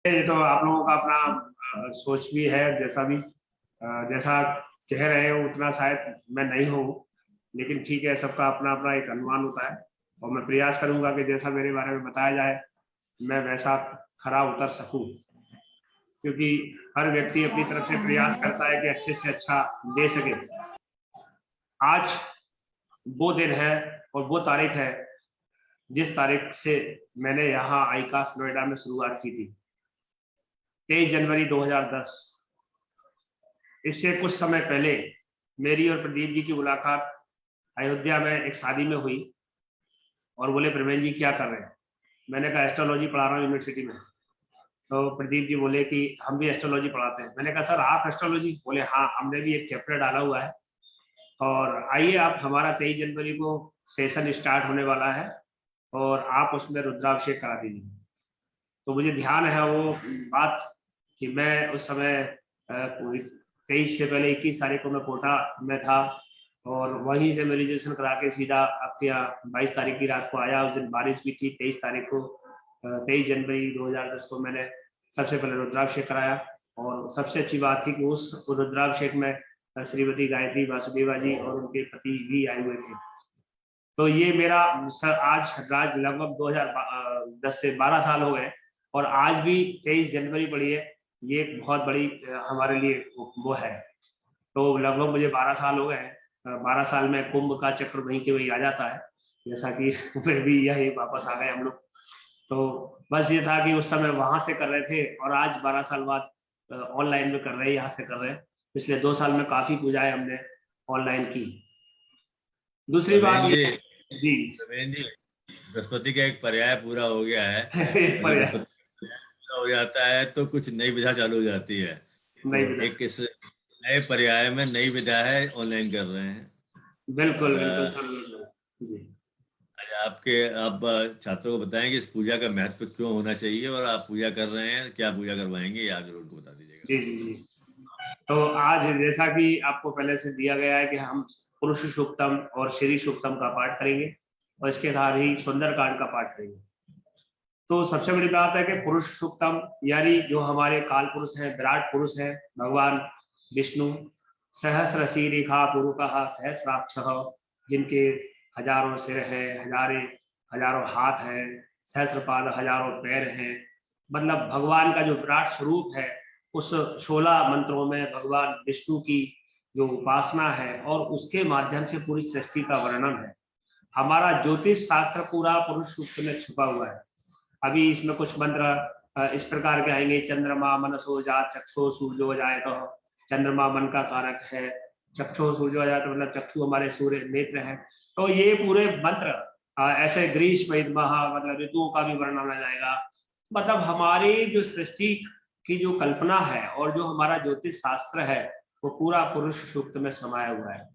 ये तो आप लोगों का अपना सोच भी है, जैसा कह रहे हो उतना शायद मैं नहीं हूँ, लेकिन ठीक है, सबका अपना अपना एक अनुमान होता है। और मैं प्रयास करूंगा कि जैसा मेरे बारे में बताया जाए मैं वैसा खरा उतर सकूं, क्योंकि हर व्यक्ति अपनी तरफ से प्रयास करता है कि अच्छे से अच्छा दे सके। आज वो दिन है और वो तारीख है जिस तारीख से मैंने यहाँ आईकास नोएडा में शुरुआत की थी, 23 जनवरी 2010। इससे कुछ समय पहले मेरी और प्रदीप जी की मुलाकात अयोध्या में एक शादी में हुई और बोले प्रवीण जी क्या कर रहे हैं। मैंने कहा एस्ट्रोलॉजी पढ़ा रहा हूँ यूनिवर्सिटी में। तो प्रदीप जी बोले कि हम भी एस्ट्रोलॉजी पढ़ाते हैं। मैंने कहा सर आप एस्ट्रोलॉजी? बोले हाँ, हमने भी एक चैप्टर डाला हुआ है और आइए आप, हमारा 23 जनवरी को सेशन स्टार्ट होने वाला है और आप उसमें रुद्राभिषेक करा दीजिए। तो मुझे ध्यान है वो बात कि मैं उस समय 23 से पहले 21 तारीख को मैं कोटा में था और वहीं से मैं रजिस्ट्रेशन करा के सीधा आपके यहाँ 22 तारीख की रात को आया। उस दिन बारिश भी थी। 23 तारीख को 23 जनवरी 2010 को मैंने सबसे पहले रुद्राभिषेक कराया और सबसे अच्छी बात थी कि उस रुद्राभिषेक में श्रीमती गायत्री वासुदेवा जी और उनके पति भी आए हुए थे। तो ये मेरा आज लगभग 2010 से 12 साल हो गए और आज भी 23 जनवरी पड़ी है। ये एक बहुत बड़ी हमारे लिए वो है। तो लगभग मुझे 12 साल हो गए। 12 साल में कुंभ का चक्र वहीं के वहीं आ जाता है, जैसा कि फिर भी यही वापस आ गए हम लोग। तो बस ये था कि उस समय वहां से कर रहे थे और आज 12 साल बाद ऑनलाइन में कर रहे हैं, यहाँ से कर रहे हैं। पिछले 2 साल में काफी पूजाएं हमने ऑनलाइन की। दूसरी बात प्रवीण जी, ये जी प्रवीण जी, बृहस्पति का एक पर्याय पूरा हो गया है। और जब प्रयास बृहस्पति पूरा हो जाता है तो कुछ नई विधा चालू हो जाती है। नहीं तो मिला। एक इस नए पर्याय में नई विधा है, ऑनलाइन कर रहे हैं। बिल्कुल बिल्कुल और सर, बिल्कुल जी। आज आप छात्रों को बताएं कि इस पूजा का महत्व क्यों होना चाहिए, और आप पूजा कर रहे हैं, क्या पूजा करवाएंगे, ये आप जरूर उनको बता दीजिएगा। जी जी जी। तो आज जैसा कि आपको पहले से दिया गया है कि हम पुरुष सूक्तम और श्री सूक्तम का पाठ करेंगे और इसके साथ ही सुंदरकांड का पाठ करेंगे। तो सबसे बड़ी बात है कि पुरुष सूक्तम यानी जो हमारे काल पुरुष हैं, विराट पुरुष हैं, भगवान विष्णु, सहस्र शीरिखा पुरुषः सहस्राक्ष, जिनके हजारों सिर हैं, हजारों हाथ हैं, सहस्रपाद हजारों पैर हैं। मतलब भगवान का जो विराट स्वरूप है, उस 16 मंत्रों में भगवान विष्णु की जो उपासना है और उसके माध्यम से पूरी सृष्टि का वर्णन है। हमारा ज्योतिष शास्त्र पूरा पुरुष सूक्त में छुपा हुआ है। अभी इसमें कुछ मंत्र इस प्रकार के आएंगे। चंद्रमा मनसो जात चक्षो सूर्यो जाए, तो चंद्रमा मन का कारक है। चक्षु सूर्यो जाए तो मतलब चक्षु हमारे सूर्य नेत्र है। तो ये पूरे मंत्र ऐसे ग्रीष्म मतलब ऋतुओं का भी वर्णन आ जाएगा। मतलब हमारी जो सृष्टि की जो कल्पना है और जो हमारा ज्योतिष शास्त्र है वो पूरा पुरुष सूक्त में समाया हुआ है।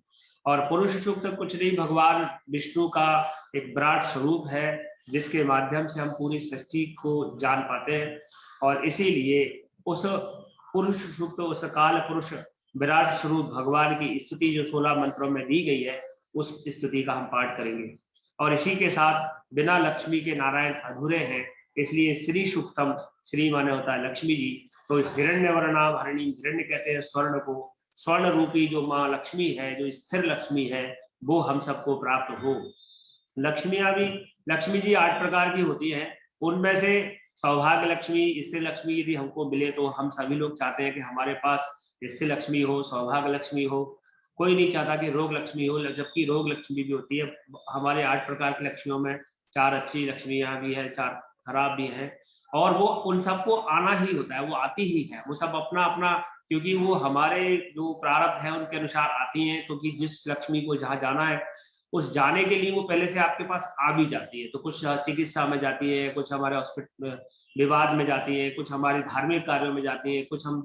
और पुरुष सूक्त कुछ नहीं, भगवान विष्णु का एक विराट स्वरूप है जिसके माध्यम से हम पूरी सृष्टि को जान पाते हैं। और इसीलिए उस पुरुष सूक्त, उस काल पुरुष विराट स्वरूप भगवान की स्तुति जो 16 मंत्रों में दी गई है, उस स्तुति का हम पाठ करेंगे। और इसी के साथ बिना लक्ष्मी के नारायण अधूरे हैं, इसलिए श्री सूक्तम, श्री माने होता है लक्ष्मी जी। तो हिरण्य वर्णाम हरिणी, हिरण्य कहते हैं स्वर्ण को, स्वर्ण रूपी जो माँ लक्ष्मी है, जो स्थिर लक्ष्मी है, वो हम सबको प्राप्त हो। लक्ष्मियां भी, लक्ष्मी जी 8 प्रकार की होती हैं। उनमें से सौभाग्य लक्ष्मी, स्थिर लक्ष्मी यदि हमको मिले तो हम सभी लोग चाहते हैं कि हमारे पास स्थिर लक्ष्मी हो, सौभाग्य लक्ष्मी हो। कोई नहीं चाहता कि रोग लक्ष्मी हो, जबकि रोग लक्ष्मी भी होती है। हमारे 8 प्रकार की लक्ष्मियों में 4 अच्छी लक्ष्मियां भी है, 4 खराब भी हैं। और वो उन सबको आना ही होता है, वो आती ही है, वो सब अपना अपना, क्योंकि वो हमारे जो प्रारब्ध है उनके अनुसार आती हैं। क्योंकि जिस लक्ष्मी को जहाँ जाना है उस जाने के लिए वो पहले से आपके पास आ भी जाती है। तो कुछ चिकित्सा में जाती है, कुछ हमारे हॉस्पिटल विवाद में जाती है, कुछ हमारे धार्मिक कार्यों में जाती है, कुछ हम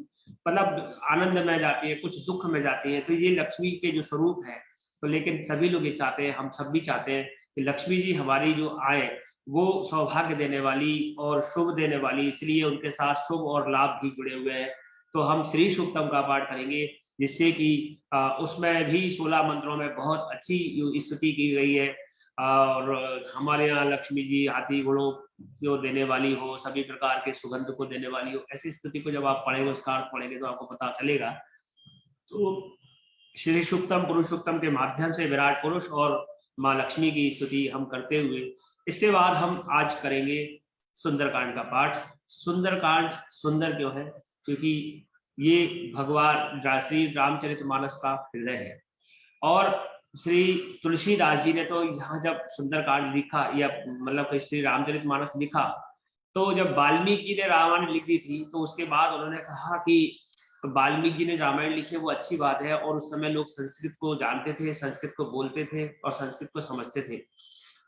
मतलब आनंद में जाती है, कुछ दुख में जाती है। तो ये लक्ष्मी के जो स्वरूप है। तो लेकिन सभी लोग ये चाहते हैं, हम सब भी चाहते हैं कि लक्ष्मी जी हमारी जो आए वो सौभाग्य देने वाली और शुभ देने वाली, इसलिए उनके साथ शुभ और लाभ भी जुड़े हुए हैं। तो हम श्री सूक्तम का पाठ करेंगे, जिससे कि उसमें भी 16 मंत्रों में बहुत अच्छी स्तुति की गई है। और हमारे यहाँ लक्ष्मी जी हाथी घोड़ों को देने वाली हो, सभी प्रकार के सुगंध को देने वाली हो, ऐसी स्थिति को जब आप पढ़ेंगे, उसका अर्थ पढ़ेंगे तो आपको पता चलेगा। तो श्री सूक्तम पुरुषोत्तम के माध्यम से विराट पुरुष और माँ लक्ष्मी की स्तुति हम करते हुए, इसके बाद हम आज करेंगे सुंदरकांड का पाठ। सुंदरकांड सुंदर क्यों है? क्योंकि ये भगवान श्री रामचरितमानस का हृदय है। और श्री तुलसीदास जी ने तो यहाँ जब सुंदरकांड लिखा, या मतलब श्री रामचरितमानस लिखा, तो जब वाल्मीकि ने रामायण लिख दी थी, तो उसके बाद उन्होंने कहा कि वाल्मीकि जी ने रामायण लिखी है वो अच्छी बात है, और उस समय लोग संस्कृत को जानते थे, संस्कृत को बोलते थे और संस्कृत को समझते थे।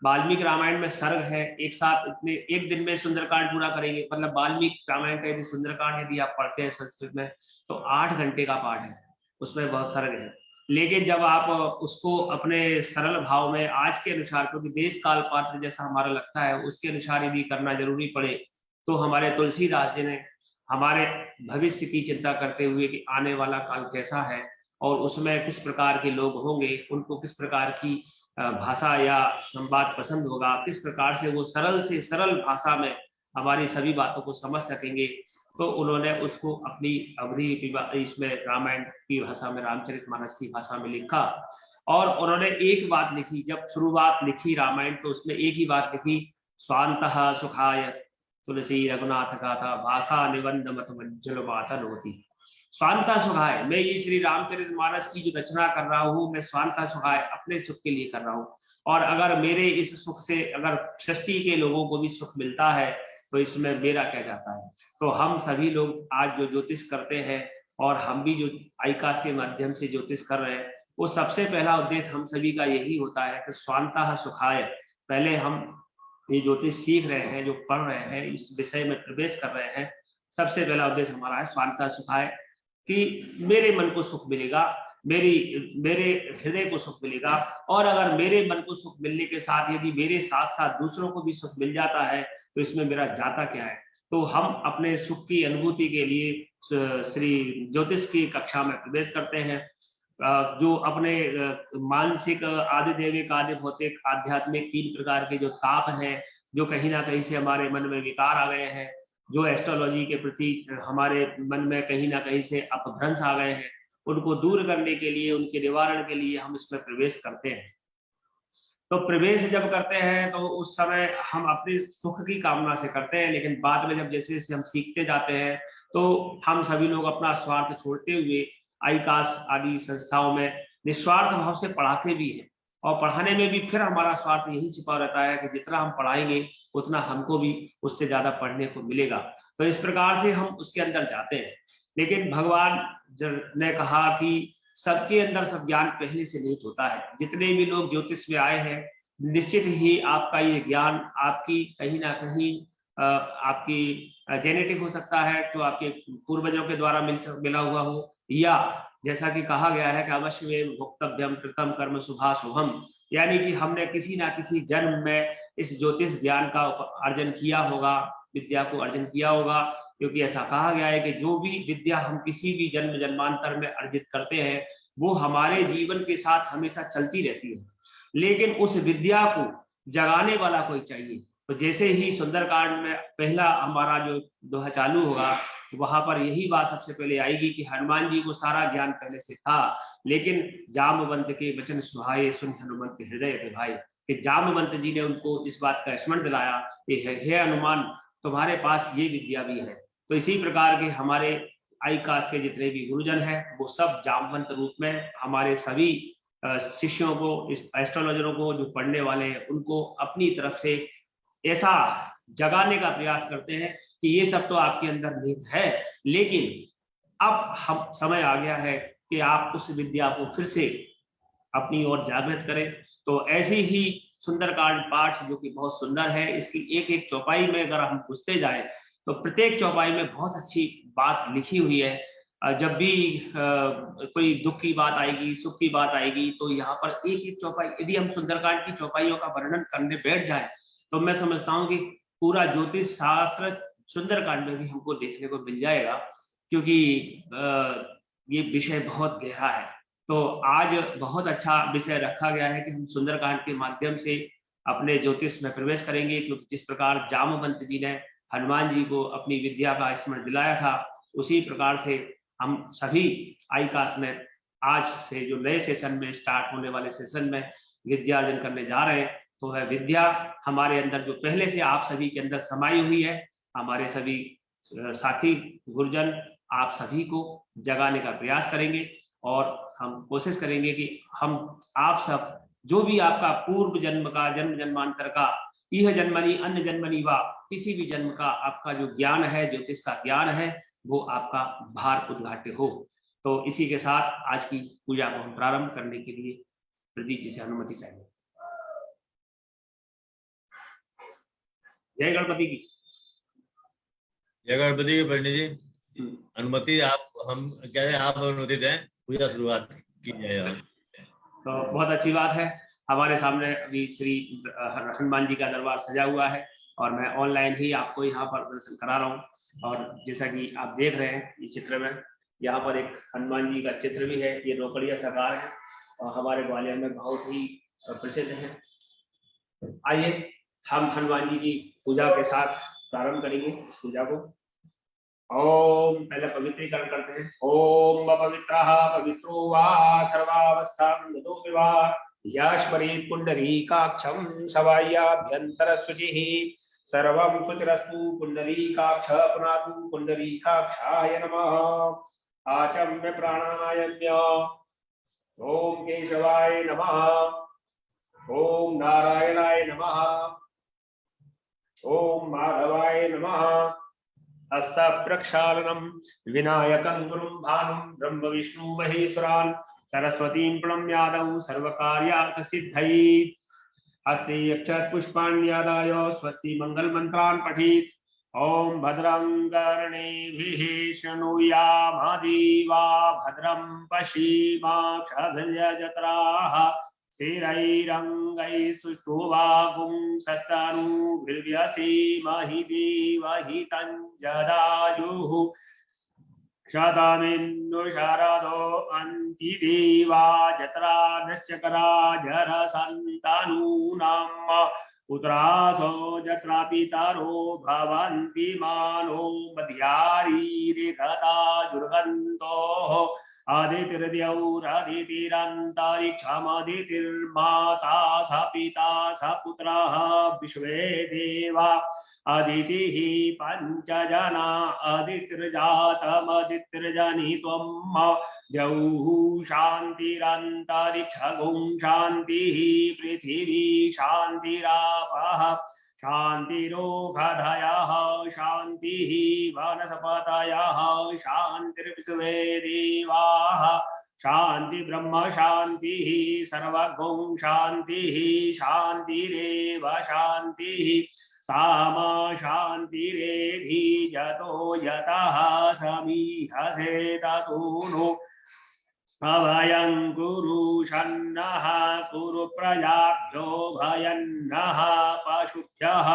वाल्मीकि रामायण में सर्ग है, एक साथ इतने एक दिन में सुंदरकांड पूरा करेंगे, मतलब वाल्मीकि रामायण का यदि सुंदरकांड यदि आप पढ़ते हैं संस्कृत में तो 8 घंटे का पाठ है, उसमें बहुत सर्ग है। लेकिन जब आप उसको अपने सरल भाव में आज के अनुसार, क्योंकि देश काल पात्र जैसा हमारा लगता है उसके अनुसार यदि करना जरूरी पड़े, तो हमारे तुलसीदास जी ने हमारे भविष्य की चिंता करते हुए कि आने वाला काल कैसा है और उसमें किस प्रकार के लोग होंगे, उनको किस प्रकार की भाषा या संवाद पसंद होगा, किस प्रकार से वो सरल से सरल भाषा में हमारी सभी बातों को समझ सकेंगे, तो उन्होंने उसको अपनी अवधि इसमें रामायण की भाषा में, रामचरितमानस की भाषा में लिखा। और उन्होंने एक बात लिखी, जब शुरुआत लिखी रामायण तो उसमें एक ही बात लिखी, स्वांतः सुखाय तुलसी रघुनाथ गाथा भाषा निबंध मत मंजल वातन होती। स्वांता सुखाय, मैं ये श्री रामचरितमानस की जो रचना कर रहा हूँ, मैं स्वांता सुखाय अपने सुख के लिए कर रहा हूँ, और अगर मेरे इस सुख से अगर सृष्टि के लोगों को भी सुख मिलता है तो इसमें मेरा क्या जाता है। तो हम सभी लोग आज जो ज्योतिष करते हैं और हम भी जो आईकास के माध्यम से ज्योतिष कर रहे हैं, वो सबसे पहला उद्देश्य हम सभी का यही होता है कि स्वांतः सुखाय, पहले हम ये ज्योतिष सीख रहे हैं, जो पढ़ रहे हैं, इस विषय में प्रवेश कर रहे हैं, सबसे पहला उद्देश्य हमारा है स्वांतः सुखाय, कि मेरे मन को सुख मिलेगा, मेरे हृदय को सुख मिलेगा, और अगर मेरे मन को सुख मिलने के साथ यदि मेरे साथ साथ दूसरों को भी सुख मिल जाता है तो इसमें मेरा जाता क्या है। तो हम अपने सुख की अनुभूति के लिए श्री ज्योतिष की कक्षा में प्रवेश करते हैं, जो अपने मानसिक आदि दैविक आदि भौतिक आध्यात्मिक 3 प्रकार के जो ताप हैं, जो कहीं ना कहीं से हमारे मन में विकार आ गए हैं, जो एस्ट्रोलॉजी के प्रति हमारे मन में कहीं ना कहीं से अपभ्रंश आ गए हैं, उनको दूर करने के लिए, उनके निवारण के लिए हम इसमें प्रवेश करते हैं। तो प्रवेश जब करते हैं तो उस समय हम अपने सुख की कामना से करते हैं, लेकिन बाद में जब जैसे जैसे हम सीखते जाते हैं तो हम सभी लोग अपना स्वार्थ छोड़ते हुए आईकास आदि संस्थाओं में निस्वार्थ भाव से पढ़ाते भी हैं, और पढ़ाने में भी फिर हमारा स्वार्थ यही छिपा रहता है कि जितना हम पढ़ाएंगे उतना हमको भी उससे ज्यादा पढ़ने को मिलेगा। तो इस प्रकार से हम उसके अंदर जाते हैं। लेकिन भगवान ने कहा कि सबके अंदर सब ज्ञान पहले से निहित होता है। जितने भी लोग ज्योतिष में आए हैं, निश्चित ही आपका ये ज्ञान आपकी कहीं ना कहीं आपकी जेनेटिक हो सकता है, जो आपके पूर्वजों के द्वारा मिला हुआ हो, या जैसा कि कहा गया है कि अवश्य में भोक्तव्यम कृतम कर्म शुभाशुभम, यानी कि हमने किसी ना किसी जन्म में इस ज्योतिष ज्ञान का अर्जन किया होगा, विद्या को अर्जन किया होगा, क्योंकि ऐसा कहा गया है कि जो भी विद्या हम किसी भी जन्म जन्मांतर में अर्जित करते हैं वो हमारे जीवन के साथ हमेशा चलती रहती है, लेकिन उस विद्या को जगाने वाला कोई चाहिए। तो जैसे ही सुंदरकांड में पहला हमारा जो दोहा चालू होगा, वहां पर यही बात सबसे पहले आएगी कि हनुमान जी को सारा ज्ञान पहले से था, लेकिन जामवंत के वचन सुहाए सुन हनुमंत हृदय विभाए, कि जामवंत जी ने उनको इस बात का स्मरण दिलाया कि हे हनुमान, तुम्हारे पास ये विद्या भी है। तो इसी प्रकार के हमारे आईकास के जितने भी गुरुजन हैं वो सब जामवंत रूप में हमारे सभी शिष्यों को, इस एस्ट्रोलॉजरों को जो पढ़ने वाले हैं उनको अपनी तरफ से ऐसा जगाने का प्रयास करते हैं कि ये सब तो आपके अंदर निहित है, लेकिन अब हम समय आ गया है कि आप उस विद्या को फिर से अपनी ओर जागृत करें। तो ऐसी ही सुंदरकांड पाठ जो कि बहुत सुंदर है, इसकी एक एक चौपाई में अगर हम घुसते जाएं तो प्रत्येक चौपाई में बहुत अच्छी बात लिखी हुई है। जब भी कोई दुख की बात आएगी, सुख की बात आएगी, तो यहाँ पर एक एक चौपाई, यदि हम सुंदरकांड की चौपाइयों का वर्णन करने बैठ जाए तो मैं समझता हूँ कि पूरा ज्योतिष शास्त्र सुंदरकांड में भी हमको देखने को मिल जाएगा, क्योंकि ये विषय बहुत गहरा है। तो आज बहुत अच्छा विषय रखा गया है कि हम सुंदरकांड के माध्यम से अपने ज्योतिष में प्रवेश करेंगे, क्योंकि जिस प्रकार जामवंत जी ने हनुमान जी को अपनी विद्या का स्मरण दिलाया था, उसी प्रकार से हम सभी आईकास में आज से जो नए सेशन में स्टार्ट होने वाले सेशन में विद्या अर्जन करने जा रहे हैं, तो वह विद्या हमारे अंदर जो पहले से आप सभी के अंदर समाई हुई है, हमारे सभी साथी गुरुजन आप सभी को जगाने का प्रयास करेंगे और हम कोशिश करेंगे कि हम आप सब जो भी आपका पूर्व जन्म का, जन्म जन्मांतर का, यह जन्मनी अन्य जन्मनी व किसी भी जन्म का आपका जो ज्ञान है, ज्योतिष का ज्ञान है, वो आपका भार उद्घाट्य हो। तो इसी के साथ आज की पूजा को हम प्रारंभ करने के लिए प्रदीप जी से अनुमति चाहिए। जय गणपति की। जय गणपति की। पंडित जी अनुमति आप, हम क्या है, आप अनुमति दें, पूजा शुरुआत की जाए। तो बहुत अच्छी बात है। हमारे सामने अभी श्री हनुमान जी का दरबार सजा हुआ है और मैं ऑनलाइन ही आपको यहाँ पर दर्शन करा रहा हूँ। और जैसा कि आप देख रहे हैं इस चित्र में, यहाँ पर एक हनुमान जी का चित्र भी है। ये नौकड़िया सरकार है और हमारे ग्वालियर में बहुत ही प्रसिद्ध है। आइए हम हनुमान जी की पूजा के साथ प्रारंभ करेंगे इस पूजा को। ओम, पहले पवित्रीकरण करते हैं। ओम पवित्रः पवित्रो वा सर्वावस्थां गतो विवा याश्वरी पुंडरीकाक्षं सवायाभ्यंतर शुचिः सर्वं शुचिरस्तु पुंडरीकाक्ष पुनातु पुंडरीकाक्षाय नमः। आचम्य प्राणायाम्य। ओम केशवाय नमः। ओम नारायणाय नमः। ओम माधवाय नमः। हस्त प्रक्षालनम विनायकं गुरुं भानुं ब्रह्म विष्णु महेश्वरान् सरस्वतीं प्रणम्यादौ सर्वकार्यार्थ सिद्धये। हस्ते अक्षत पुष्पाण्यादाय स्वस्ति मंगल मंत्रान् पठेत्। ओम भद्रं कर्णेभिः शृणुयाम देवा भद्रं पश्येमाक्षभिर्यजत्राः स्थिरैरङ्गैस्तुष्टुवागुंसस्तनूभिर्व्यसेमहि देवहितं जदायुः शतमिन्दु शरदो अन्तिदेवा जत्रा नश्चकरा जरसन्तानूनां पुत्रासो जत्रा पितरो भवन्ति मानो मध्यारीरिगता दुर्गन्तोः आदितिर्द्यौरदितिरन्तरिक्षमदितिर्माता स पिता स पुत्रः विश्वे देवा अदितिः पंचजना अदितिर्जातमदितिर्जनित्वं द्यौः शान्तिरन्तरिक्षगुं शान्तिः पृथिवी शान्तिरापः शान्तिरोषधयः शान्तिः वनस्पतयः शान्तिर्विश्वे देवाः शान्ति ब्रह्म शान्तिः सर्वगुं शान्तिः शान्तिरेव शान्तिः सामा शान्तिरेधि यतो यतः समीहसे ततो अभयं कुरु शन्नः कुरु प्रजाभ्यो भयन्नः पशुभ्यः।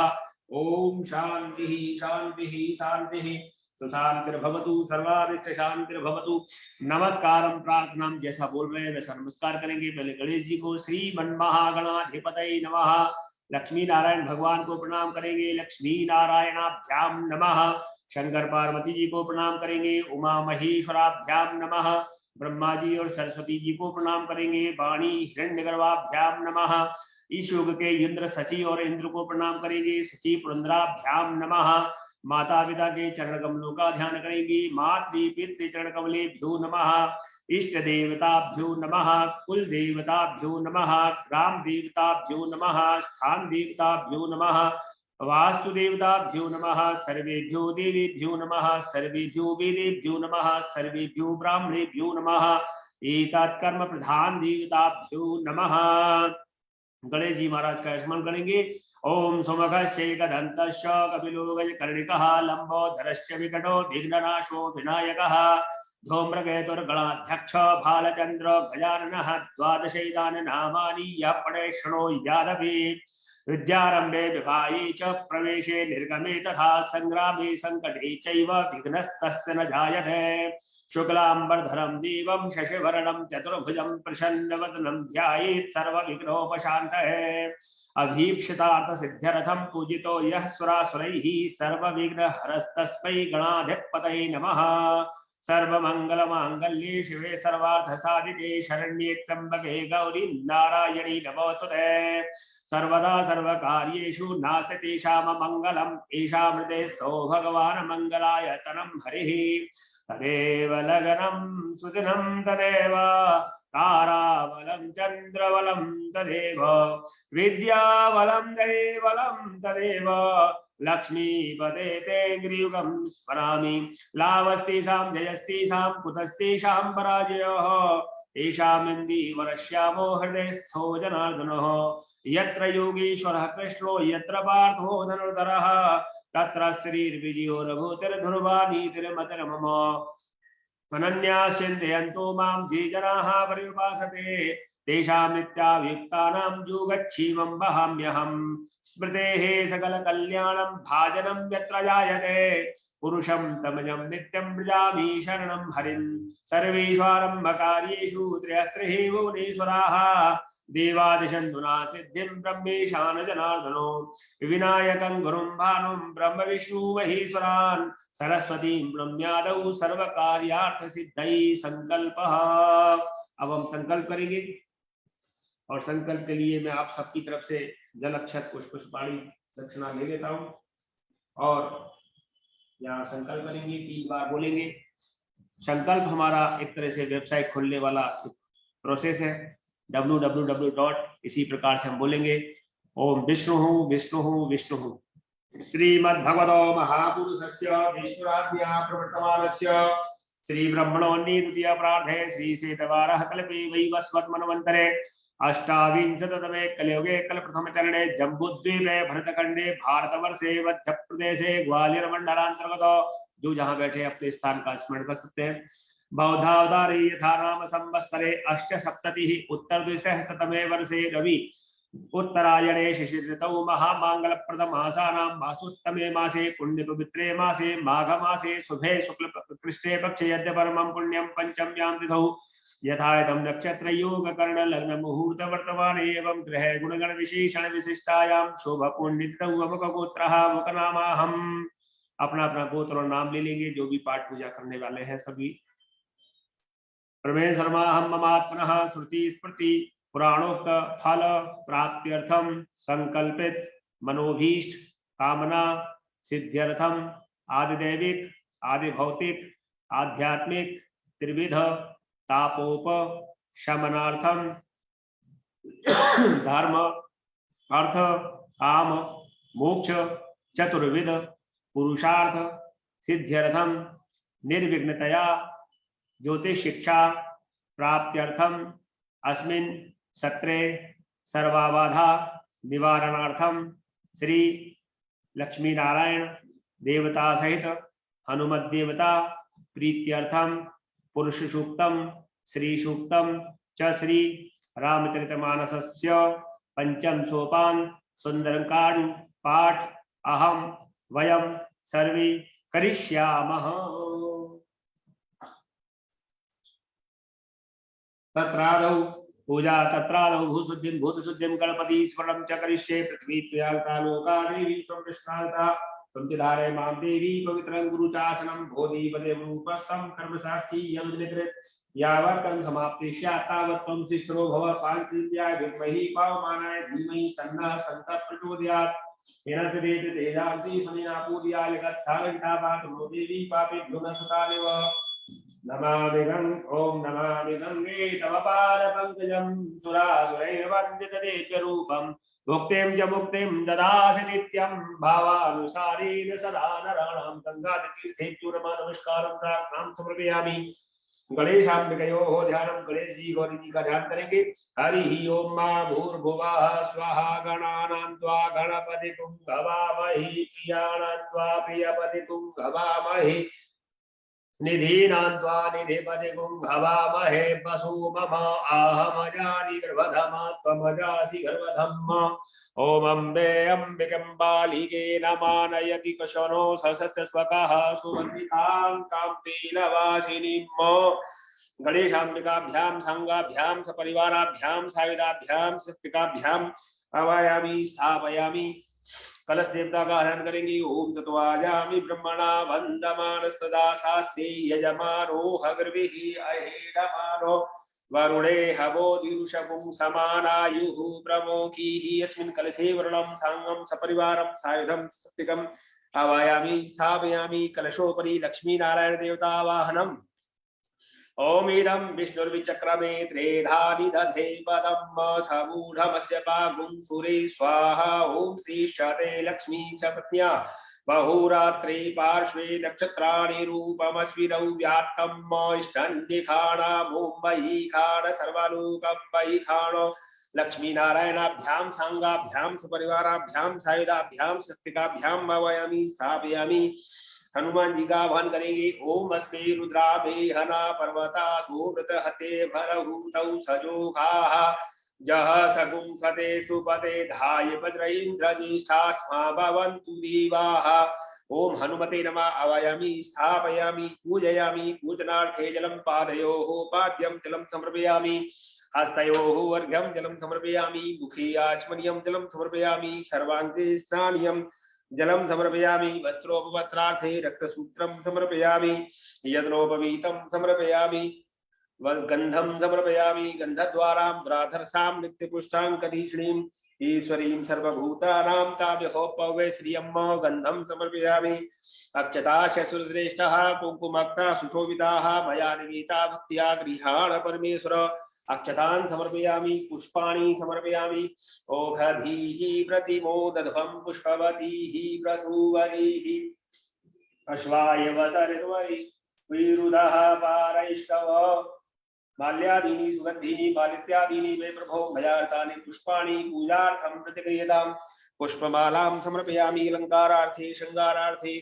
ओम शान्तिः शान्तिः शान्तिः। सुशान्तिर्भवतु सर्वारिष्ट शान्तिर्भवतु। नमस्कारं प्रार्थना जैसा बोल रहे हैं वैसा नमस्कार करेंगे। पहले गणेश जी को श्रीमन्महागणाधिपतये नमः। लक्ष्मी नारायण भगवान को प्रणाम करेंगे, लक्ष्मी नारायणाभ्याम नमः। शंकर पार्वती जी को प्रणाम करेंगे, उमा महेश्वराभ्याम नमः। ब्रह्मा जी और सरस्वती जी को प्रणाम करेंगे, वाणी हिरण्यगर्भाभ्याम नमः। इस युग के इंद्र सची और इंद्र को प्रणाम करेंगे, सची पुरंदराभ्याम नमः। माता पिता के चरण कमलों का ध्यान करेंगे, मातृ पितृ चरण कमलेभ्यो नमः। इष्ट देवताभ्यो नमः, कुल देवताभ्यो नमः, ग्राम देवताभ्यो नमः, स्थान देवताभ्यो नमः, वास्तु देवताभ्यो नमः। सर्वेभ्यो देवेभ्यो नमः, सर्वेभ्यो वेदेभ्यो नमः, सर्वेभ्यो ब्राह्मणेभ्यो नमः। एतत् कर्म प्रधान देवताभ्यो नमः। गणेश जी महाराज का स्मरण करेंगे। ओम सोमकश्चैकदन्तश्च कपिलो गजकर्णिकः लंबोदरश्च विकटो विघ्ननाशो विनायकः धूम्रकेतुर्गणाध्यक्ष भालचंद्र गजाननः द्वादशैतानि नामानि यः पठेत् शृणोत् यादवेत्। विद्यारंभे विवाहे च प्रवेशे निर्गमे तथा संग्रामे संकटे चैव विघ्नस्तस्य न जायते। शुक्लांबरधरं देवं शशिवर्णं चतुर्भुजं प्रसन्नवदनं ध्यायेत् सर्वविघ्नोपशान्तये। अभीप्सितार्थ सिद्ध्यर्थं पूजितो यः सुरासुरैः सर्वविघ्नहरस्तस्मै गणाधिपतये नमः। सर्वमंगलमांगल्ये शिवे सर्वार्थसाधिके शरण्ये त्र्यंबके गौरी नारायणी नमोस्तुते। सर्वदा सर्वकार्येषु नास्ति तेषां मंगलम् ईशामृतेस्थो भगवान् मंगलायतनं हरिः। तदेव लगनं सुदिनं तदेव ताराबलं चंद्रबलं तदेव विद्याबलं दैवलं तदेव लक्ष्मीपते ते गिरियुगं स्मरामि। लाभस्तेषां जयस्तेषां कुतस्तेषां पराजयः येषामिन्दीवरश्यामो हृदयस्थो जनार्दनः। यत्र योगीश्वरः कृष्णो यत्र पार्थो धनुर्धरः तत्र श्रीर्विजयो नीतिर्मतिर्मम। अनन्या चिन्तयन्तो मां ये जनाः पर्युपासते तेषां नित्याभियुक्तानां योगक्षेमं वहाम्यहम्। स्मृतेः सकलकल्याणं भाजनं यत्र जायते पुरुषं तमजं नित्यं भजामि शरणं हरिं। सर्वेष्वारम्भकार्येषु त्रयस्त्रिः भुवनेश्वराः देवादिशन्तु सिद्धिं ब्रह्मेशान जनार्दनो। विनायकं गुरुं भानुं ब्रह्म विष्णु महेश्वरान् सरस्वतीं ब्रह्म्यादौ सर्वकार्यार्थ सिद्धये संकल्पः। अब हम संकल्प करेंगे और संकल्प के लिए मैं आप सबकी तरफ से जल अक्षत पुष्पाणि दक्षिणा ले लेता हूं और यहाँ संकल्प करेंगे 3 बार बोलेंगे। संकल्प हमारा एक तरह से वेबसाइट खोलने वाला प्रोसेस है www. इसी प्रकार से हम बोलेंगे ओम विष्णु विष्णु विष्णु श्रीमद्भगवतो महापुरुषस्य विष्णुराज्ञया प्रवर्तमानस्य श्री ब्रह्मणोन्नी द्वितीय प्रार्थे श्री सेतवारः कल्पे वैवस्वत मनवंतरे अष्टाविंशततमे कलयुगे कल्पप्रथम चरणे जम्बूद्वीपे भरतखंडे भारतवर्षे मध्य प्रदेशे ग्वालियर मंडलांतर्गत जो जहां बैठे अपने स्थान का स्मरण कर सकते हैं। बौद्धावतारे यथा नाम संवत्सरे अष्टसप्ततिः उत्तर द्विसहस्रतमे वर्षे रवि उत्तरायणे शिशिर ऋतौ महामांगलप्रदमासानां मासोत्तमे मासे पुण्यपवित्रे मासे माघ मासे शुभे शुक्ल कृष्णे पक्षे यद्य परमं पुण्यं पंचम्यां तिथौ यथायतं नक्षत्र योग कर्ण लग्न मुहूर्त वर्तमाने एवं ग्रह गुणगण विशेषण विशिष्टायां शोभ पुण्य तिथौ अमुक गोत्रः मुक नामाहम्। अपना अपना गोत्र और नाम ले लेंगे जो भी पाठ पूजा करने वाले हैं सभी। परमेश्वर हम ममात्मनः श्रुति स्मृति पुराणोक्त फल प्राप्त्यर्थम संकल्पित मनोभीष्ट कामना सिद्ध्यर्थम आदिदैविक आदि भौतिक आध्यात्मिक त्रिविध तापोप शमनार्थम धर्म अर्थ काम मोक्ष चतुर्विध पुरुषार्थ सिद्ध्यर्थम निर्विघ्नतया ज्योतिष शिक्षा प्राप्त्यर्थम अस्मिन् सत्रे सर्वाबाधा निवारणार्थम श्री लक्ष्मी नारायण देवता सहित हनुमत देवता प्रीत्यर्थम पुरुष सूक्तम श्री सूक्तम च श्री रामचरितमानसस्य पंचम सोपान सुंदरकांड पाठ अहम वयम सर्वे करिष्यामः। तत्रादौ पूजा तत्रादौ भूशुद्धिं भूतशुद्धिं गणपति स्मरणं च करिष्ये। पृथ्वी त्वयाल्ता लोका देवी त्वं विष्णाल्ता त्वं च धारय मां देवी पवित्रं गुरुचासनं बोधिपदे रूपस्थं कर्मसाक्षी यं निकृत यावत् कर्म समाप्ति स्यात् तावत् त्वं शिष्टो भव। पांचील्याय विद्महि पावमानाय धीमहि तन्नः शंकर प्रचोदयात्। येन सदेत तेजांसि शनिना पूज्याय गच्छारण्यतापात् नो देवी पापेभ्यो न सुतानिव। नमामि ओम नमामि गंगे तव पादपङ्कजं सुरासुरैर्वन्दितदेव्य रूपं भुक्तिं च मुक्तिं ददासि नित्यं भावानुसारेण सदा नराणां। गंगातीर्थेभ्यो नमः नमस्कारं प्रार्थनां समर्पयामि। गणेशाम्बिकयोः ध्यानं गणेश जी गौरी जी का ध्यान करेंगे। हरि ओम मा भूर्भुवः स्वाहा गणानां त्वा गणपतिं भवामहि प्रियाणां त्वा प्रियपतिं भवामहि निधीनान्त्वा निधिपतिगुं भवामहे वसु मम आहमजानि गर्भधमा त्वमजासि गर्भधम् ॐ अम्बे अम्बिकम्बालिके नमानयति कशनो सशस्त्रस्वकः सुवन्दितां कां पीलवासिनीम् गणेशाम्बिकाभ्यां सांगाभ्यां सपरिवाराभ्यां सायुधाभ्यां शक्तिकाभ्याम् आवायामि स्थापयामि। कलश देवता का हरण करेंगे। ओम तत्वाजामि ब्रह्मणा वंदमानस्तदा शास्ते यजमानो हग्रभिः अहेडमानो वरुणे हवोदिरुषभुं समानायुः प्रमोकीः अस्मिन् कलशे वर्णं सांगं सपरिवारं सायुधं शक्तिकम् आवायामि स्थापयामि। कलशोपरि लक्ष्मी नारायण देवता वाहनम्। ओम इदं विष्णुर्विचक्रमे त्रेधानि दधे पदम् समूढमस्य पागुं सुरे स्वाहा। ओम श्री शते लक्ष्मी सपत्न्या बहुरात्रे पार्श्वे नक्षत्राणि रूपमस्विनौ व्यात्तम् इष्टन्निखाणामों मयि खाण सर्वलोकं मयि खाण। लक्ष्मी नारायणाभ्यां सांगाभ्यां सपरिवाराभ्यां सायुधाभ्यां शक्तिकाभ्यां भावयामि स्थापयामि। हनुमान जी का आह्वान करेंगे। ओम अस्मे रुद्राभे हना पर्वता सुव्रत हते भरहूतौ सजोखाः जह सगुं सते सुपते धाय वज्रैन्द्रजिष्ठास्मा भवन्तु दीवाः। ओम हनुमते नमः। आवायामि स्थापयामि पूजयामि। पूजनार्थे जलं पादयोः पाद्यं जलं समर्पयामि। हस्तयोः अर्घ्यं जलं समर्पयामि। मुखे आचमनीयं जलं समर्पयामि। सर्वाङ्गे स्नानीयं जलम समर्पयामि। वस्त्रोपवस्त्रार्थे रक्तसूत्रं समर्पयामि। यज्ञोपवीतं समर्पयामि। गन्धं समर्पयामि। गन्धद्वारां दुराधर्षां नित्यपुष्टाङ्कधीक्ष्णीं ईश्वरीं सर्वभूतानां ताभ्योपवे श्रियं गन्धं समर्पयामि। अक्षता शशुरश्रेष्ठः कुङ्कुमक्ता सुशोभिताः मया निवेदिता भक्त्या गृहाण परमेश्वर। अक्षतान् समर्पयामि। पुष्पाणि समर्पयामि। ओषधीः प्रतिमोदध्वं पुष्पवतीः प्रसूवरीः अश्वाय वसरिद्वरि विरुदः पारैष्टव माल्यादीनि सुगन्धीनि मालित्यादीनि मे प्रभो मयार्तानि पुष्पाणि पूजार्थं प्रतिक्रियताम्। पुष्पमालां समर्पयामि। अलङ्कारार्थे शृङ्गारार्थे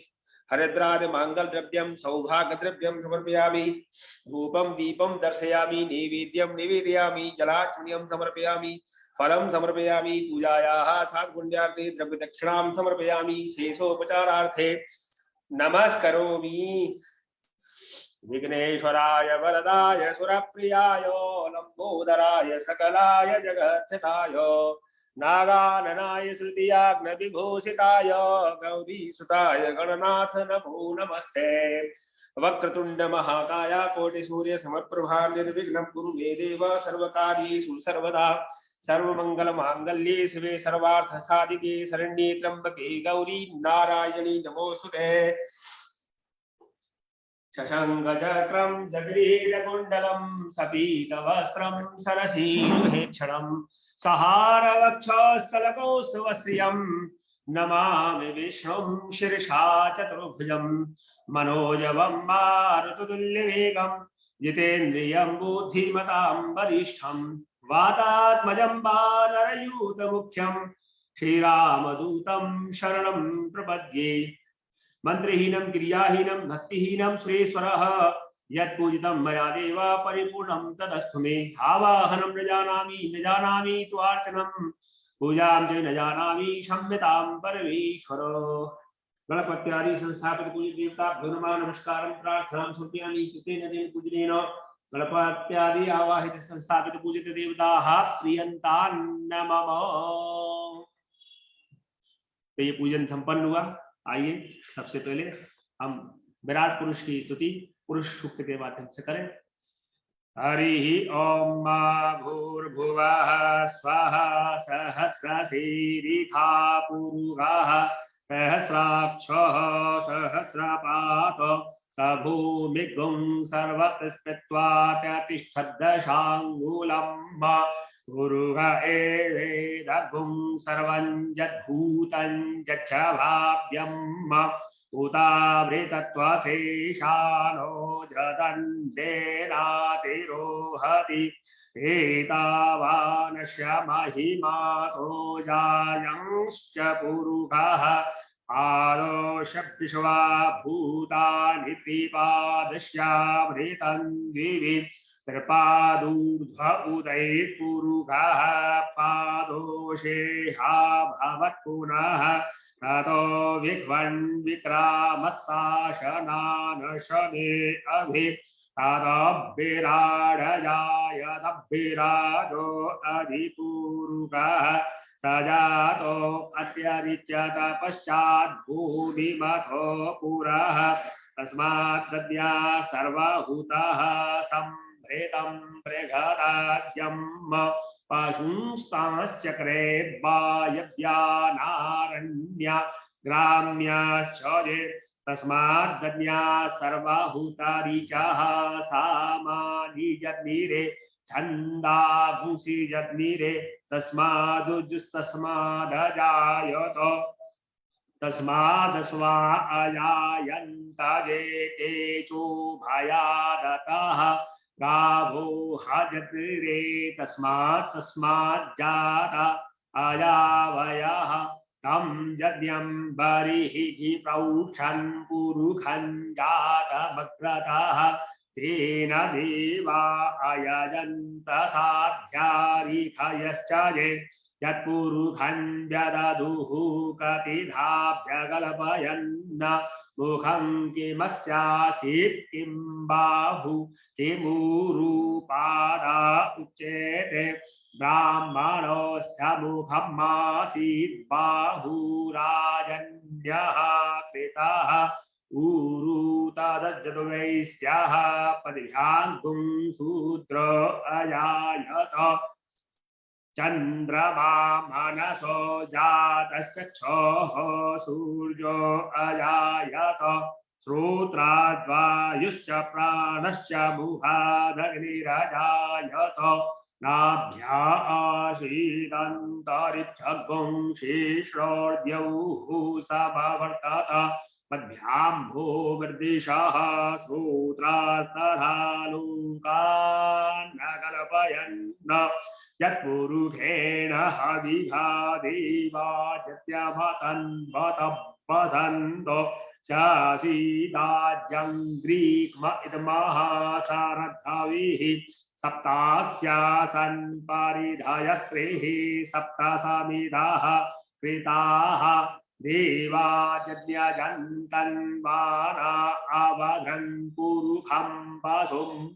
हरिद्रादि माङ्गल्यद्रव्यं सौभाग्यद्रव्यं समर्पयामि। धूपं दीपं दर्शयामि। नैवेद्यं निवेदयामि। जलाचमनीयं समर्पयामि। फलं समर्पयामि। पूजायाः साद्गुण्यार्थे द्रव्यदक्षिणां समर्पयामि। शेषोपचारार्थे नमस्करोमि। विघ्नेश्वराय वरदाय सुरप्रियाय लंबोदराय सकलाय जगत्थिताय नागाननाय श्रुतियाग्निविभूषिताय गौरीसुताय गणनाथ नमो नमस्ते। वक्रतुंड महाकाय कोटि सूर्य समप्रभा निर्विघ्नं कुरु मे देव सर्वकार्येषु सर्वदा। सर्वमंगल मांगल्ये शिवे सर्वार्थ साधिके शरण्ये त्र्यंबके गौरी नारायणी नमोस्तुते। शशंखचक्रं जगदीशकुण्डलं सपीतवस्त्रं सरसीरुहेक्षणं सहारवक्षस्थलकौस्तुभश्रियं नमामि विष्णुं शीर्षा चतुर्भुजं मनोजवं मारुततुल्यवेगं जितेन्द्रियं बुद्धिमतां वरिष्ठं वातात्मजं वानरयूथमुख्यं श्रीरामदूतं शरणं प्रपद्ये। मंत्रहीनं क्रियाहीनं भक्तिहीनं सुरेश्वरः यत्पूजितं मया देव परिपूर्णं तदस्तु मे। आवाहनं न जानामि त्वार्चनं पूजां च न जानामि क्षम्यतां परमेश्वर। गणपत्यादि संस्थापित पूज्य देवताभ्यो नमः नमस्कारं प्रार्थनां समर्पयामि। कृतेन तेन पूजनेन गणपत्यादि आवाहित संस्थापित पूजित देवताः प्रियन्तां नमः। तो ये पूजन संपन्न हुआ। आइए सबसे पहले हम विराट पुरुष की स्तुति पुरुष सूक्त के माध्यम से करें। हरि ओम भूर्भुवः स्वः सहस्रशीरिखा पुरुषः सहस्राक्षः सहस्रपात् स भूमिगुं सर्वत्र स्थित्वा तिष्ठद्दशाङ्गुलं गुरुः एवेदगुं सर्वं यद्भूतं यच्च भाव्यम् उतावृतत्वशेषानो जदन्तेनातिरोहति एतावानस्य महिमातो जायंश्च पुरुषः आदोषविश्वा भूतानि त्रिपादश्यामृतं दिवि त्रिपादूर्ध्व उदयपुरुषः पादोषेहा भवत् पुनः ततो विघ्वन् विक्रामत्साशनान् शमे अभि तदभिराडजायदभिराजो अधिपुरुषः स जातो अत्यरिच्यत पश्चात् भूमिमथो पुरः तस्मात् दद्या सर्वभूतः संभृतं बृहदाद्यम् पशुंस्तांश्चक्रे वायव्यानारण्य ग्राम्याश्च तस्मात् दद्या सर्वभूतारीचः सामानि जग्निरे छन्दांसि जग्निरे तस्मादजायत तस्मादस्वा अजायन्त जे केचो भयादतः गावो हजग्निरे तस्मात् जाता अजावयः तं यज्ञं बर्हिः प्रौक्षन् पुरुषं जातमग्रतः तेन देवा अयजन्त साध्यारिखयश्च ये यत्पुरुषं व्यदधुः कपिधाभ्यकल्पयन् मुखं किमस्यासीत् किं बाहु किमुरुपादा उच्यते ब्राह्मणस्य मुखमासीत् बाहुराजन्यः कृतः उरुतदजद्वैस्यः पदिभ्याङ्गुं शूद्र अजायत चन्द्रमा मनसो जातश्चक्षुः सूर्यो अजायत श्रोत्राद्वायुश्च प्राणश्च मुखादग्निरजायत नाभ्या आसीदन्तरिक्षगुं शीर्षोर्द्यौः समवर्तत मध्यां भूगर्दिशः श्रोत्रास्तथा लोकान् कल्पयन् यत्पुरुषेण हविहा देवा जत्यभतन्वतपसन्तो चासीदाज्यङ्ग्रीक्म इदमहासारद्धविः सप्तास्यासन् परिधयस्त्रिः सप्तसमिधाः कृताः देवा जज्ञजन्तन्वाना अवघन् पुरुषं पशुम्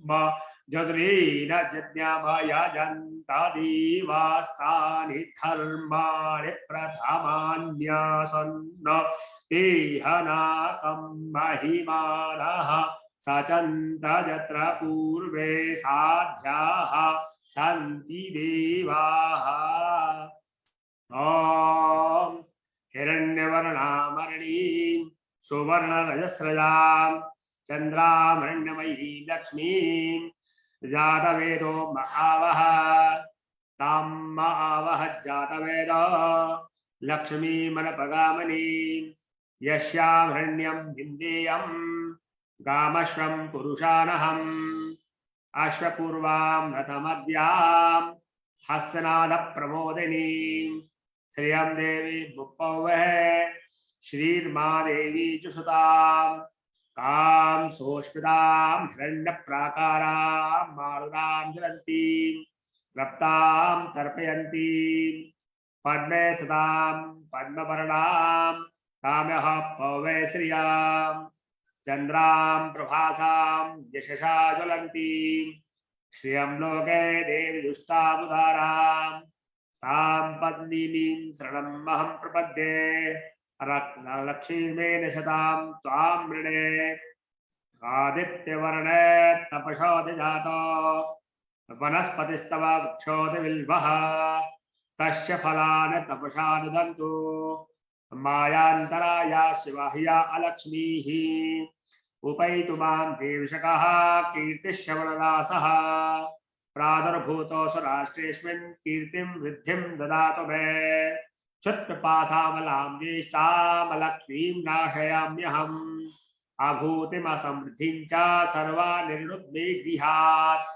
जग्रेण यज्ञमयजन्त देवास्तानि धर्माणि प्रथमान्यासन् तेहनाकं महिमानः सचन्त यत्र पूर्वे साध्याः सन्ति देवाः ॐ हिरण्यवर्णामरणीं सुवर्णरजस्रजां चन्द्रामण्यमयी लक्ष्मीं जातवेदो महावः तां महावः जातवेद लक्ष्मीमनपगामनीं यस्यां हिरण्यं विन्देयं गामश्वं पुरुषानहम् अश्वपूर्वां रथमद्यां हस्तनादप्रमोदिनीं श्रियं देवी मुप्पवः श्रीर्मादेवी जुषतां कां सोष्मितां हिरण्यप्राकारां मारुतां ज्वलन्तीं रक्तां तर्पयन्तीं पद्मे सदां पद्मवर्णां काम्यः पवै श्रियां चन्द्रां प्रभासां यशसा ज्वलन्तीं श्रियं लोके देवी दुष्टामुदारां तां पद्मिनीं शरणमहं प्रपद्ये लक्ष्मीमेन शतां त्वां मृणे आदित्यवर्णे तपसोऽधिजातो वनस्पतिस्तव वृक्षोऽधिबिल्वः तस्य फलानि तपसा नुदन्तु मायान्तराया शिवाह्या अलक्ष्मीः उपैतु मां देवशकः कीर्तिश्रवणदासः प्रादुर्भूतोऽसु राष्ट्रेऽस्मिन् कीर्तिं वृद्धिं ददातु मे क्षुत्पिपासामलां ज्येष्ठामलक्ष्मीं नाशयाम्यहम् अभूतिमसमृद्धिं च सर्वानिर्णुद्मे गृहात्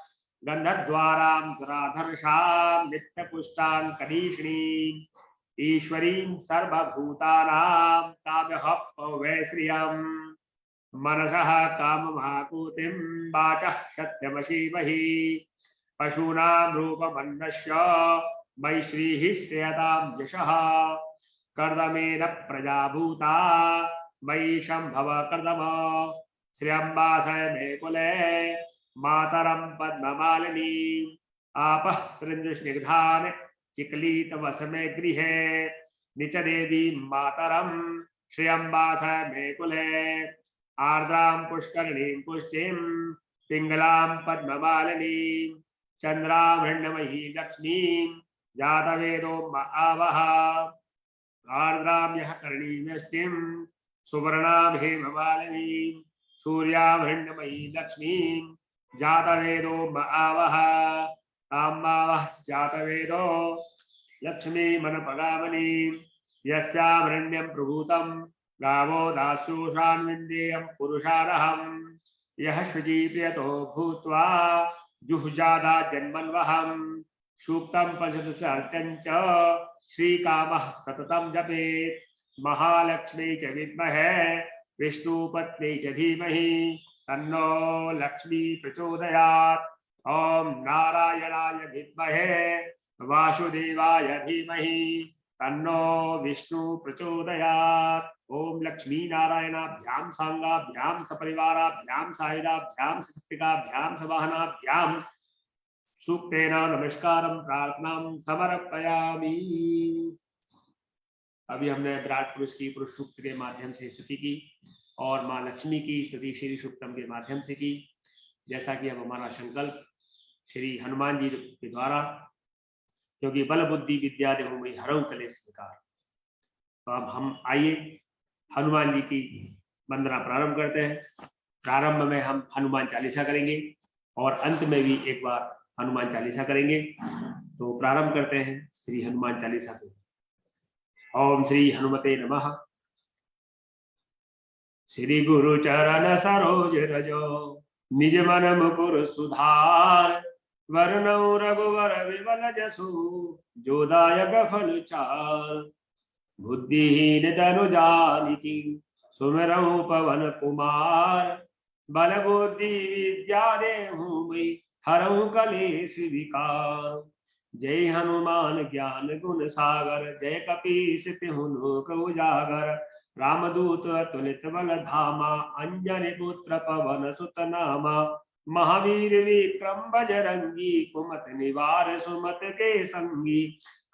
गन्धद्वारां दुराधर्षां नित्यपुष्टां कनीषिणीं ईश्वरीं सर्वभूतानां ताभ्यः वै श्रियम् मनसः काममाकुतिं वाचः सत्यमशीमहि पशूनां रूपमन्नस्य मयि श्रीः श्रेयतां यशः कर्दमेन प्रजाभूता मयि शम्भव कर्दम श्रियम्बासय मे कुले मातरं पद्ममालिनी आपः सृञ्जुस्निग्धान् चिक्लीतवसमे गृहे निचदेवी मातरं श्रियम्बासय मे कुले आर्द्रां पुष्करिणीं पुष्टिं पिङ्गलां पद्ममालिनीं चन्द्रां हिरण्मयी लक्ष्मीं जातवेदो आवह आर्द्रां यः कर्णीमस्तिं सुवर्णां हेममालिनीं सूर्यां हिरण्मयी लक्ष्मीं जातवेदो आवह तामावः जातवेदो लक्ष्मीमनपगामनीं यस्यां हिरण्यं प्रभूतं गावो दास्योषान्विन्देयं पुरुषारहं यः शुचि प्रियतो भूत्वा जुहुजादा जन्मन्वहं सूक्तं पंचदशार्चं च श्रीकामः सततं जपेत् महालक्ष्मी च विद्महे विष्णुपत्नी च धीमहि तन्नो लक्ष्मी प्रचोदयात् ओम नारायणाय विद्महे वासुदेवाय धीमहि तन्नो विष्णु प्रचोदयात् ओम लक्ष्मी नारायणाभ्यां सांगाभ्यां सपरिवाराभ्यां सायुधाभ्यां सप्तिकाभ्यां सवाहनाभ्यां सूक्तेन नमस्कारं प्रार्थनां समर्पयामि। अभी हमने विराट पुरुष की पुरुष सूक्त के माध्यम से स्तुति की और माँ लक्ष्मी की स्तुति श्री सूक्तम के माध्यम से की। जैसा कि अब हमारा संकल्प श्री हनुमान जी के द्वारा, क्योंकि बल बुद्धि विद्या देहु में हरऊ कलेश विकार। तो अब हम आइए हनुमान जी की वंदना प्रारंभ करते हैं। प्रारंभ में हम हनुमान चालीसा करेंगे और अंत में भी एक बार हनुमान चालीसा करेंगे। तो प्रारंभ करते हैं श्री हनुमान चालीसा से। ओम श्री हनुमते नमः। श्री गुरु चरण सरोज रजो निज मन मुकुर सुधार वरनौ रघुवर विमल जसु जो दायक फल चार बुद्धिहीन तनु जानिकी सुमिरौ पवन कुमार बल बुद्धि विद्या देहु मयि हरऊ कलेश विकार। जय हनुमान ज्ञान गुण सागर जय कपीस तिहु लोक उजागर रामदूत अतुलित बल धामा अंजनी पुत्र पवन सुत नामा महावीर विक्रम बजरंगी कुमत निवार सुमत के संगी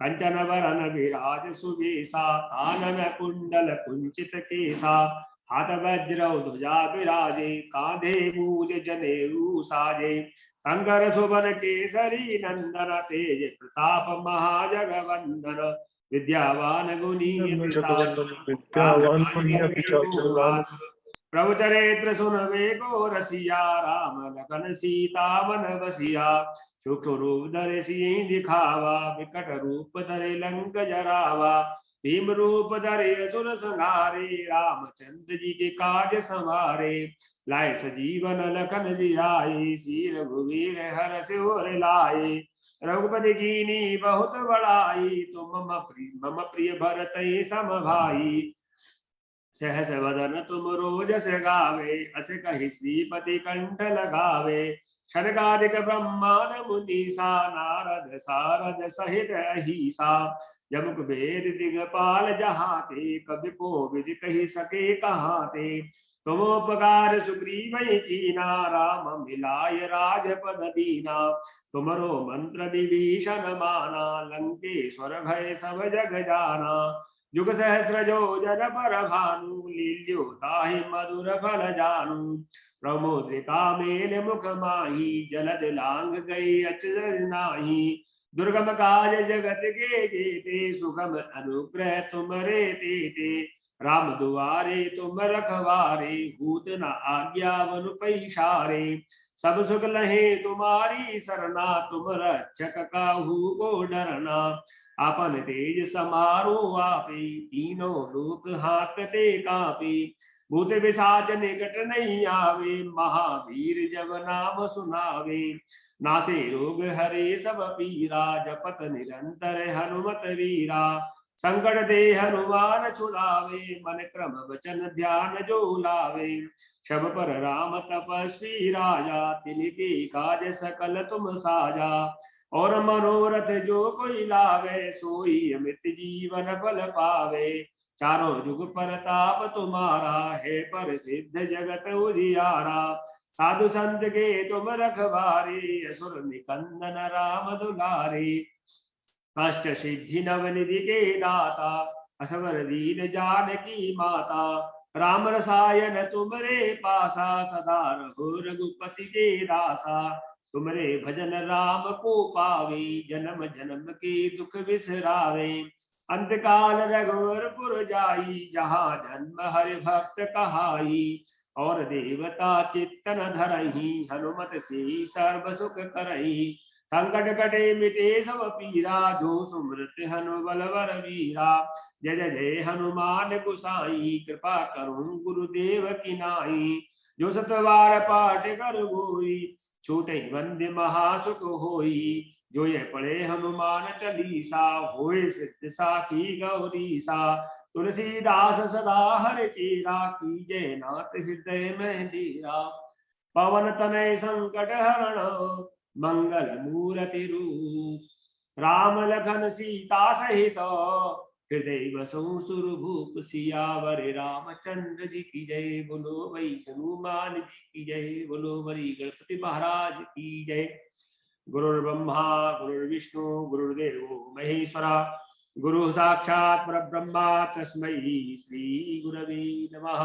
कंचन वरन विराज सुवेशा कानन कुंडल कुंचित केसा हाथ वज्र ध्वजा विराजे कांधे मूज जनेऊ साजे शंकर सुबन केसरी नंदन तेज प्रताप महाजगवंदन विद्यावान गुणी प्रभु चरित्र सुनवे को रसिया राम लखन सीता मन बसिया सूक्ष्म रूप धरे सिंह दिखावा विकट रूप धरे लंक जरावा भीम रूप धरे असुर संहारे रामचंद्र जी के काज संवारे लाए सजीवन लखन जियाए श्री रघुवीर हर सिर लाए रघुपति कीनी बहुत बड़ाई तुम मम प्रिय भरत सम भाई सहस वदन तुम रोजस गावे अस कहि श्रीपति कंठ लगावे शनकादिक ब्रह्मांड मुनीसा नारद सारद सहित अहिसा जमुक वेद दिगपाल जहाते कवि कोविद कहि सके कहाते तुम उपकार सुग्रीव कीना राम मिलाय राजपद दीना तुमरो मंत्र विभीषण माना लंकेश्वर भय सब जग जाना जुग सहस्र जो जन पर भानु लील्यो ताहि मधुर फल जानु प्रमोदिता मेल मुख माही जलद लांग गई अचरज नाही दुर्गम काज जगत के जेते सुगम अनुग्रह तुमरे तेते राम दुआरे तुम रखवारे भूत न आज्ञा बनु पैसारे सब सुख लहे तुम्हारी सरना तुम रक्षक काहू को डरना अपन तेज समारो आपे तीनों लोक हाकते कापे भूत पिशाच निकट नहीं आवे महावीर जब नाम सुनावे नासे रोग हरे सब पीरा जपत निरंतर हनुमत वीरा संकट दे हनुमान छुड़ावे, मन क्रम वचन ध्यान जो लावे। शब पर राम तपस्वी राजा, तिनके काज सकल तुम साजा। और मनोरथ जो कोई लावे, सोई अमित जीवन फल पावे। चारों जुग परताप तुम्हारा, है पर सिद्ध जगत उजियारा। साधु संत के तुम रखवारे, असुर निकंदन राम दुलारे। अष्ट सिद्धि नवनिधि के दाता, असवर दीन जानकी माता। राम रसायन तुमरे पासा, सदा रघु रघुपति के दासा। तुमरे भजन राम को पावे, जन्म जन्म के दुख बिसरावे। अंत काल रघुवरपुर जाई, जहाँ जन्म हरि भक्त कहाई। और देवता चित्तन धरही, हनुमत से सर्व सुख करही। संकट कटे मिटे सब पीरा, जो सुमृत हनुबल वर वीरा। जय जय जय हनुमान गुसाई, कृपा करुण गुरुदेव की नाई। जो सतवार पाठ कर गोई, छूटे बंदे महासुख होई। जो ये पढ़े हनुमान चालीसा, होए सिद्ध साखी गौरीसा। तुलसीदास सदा हर चेरा, कीजय नाथ हृदय में डेरा। पवन तनय संकट हरण, मंगल मूर्ति रूप। राम लखन सीता सहित, हृदय बसहु सुरभूप। सियावर रामचंद्र जी की जय, बोलो भाई हनुमान जी की जय, बोलो भाई गणपति महाराज की जय। गुरुर्ब्रह्मा गुरुर्विष्णु गुरुर्देवो महेश्वरा, गुरु साक्षात परब्रह्मा, तस्मै श्री गुरवे नमः।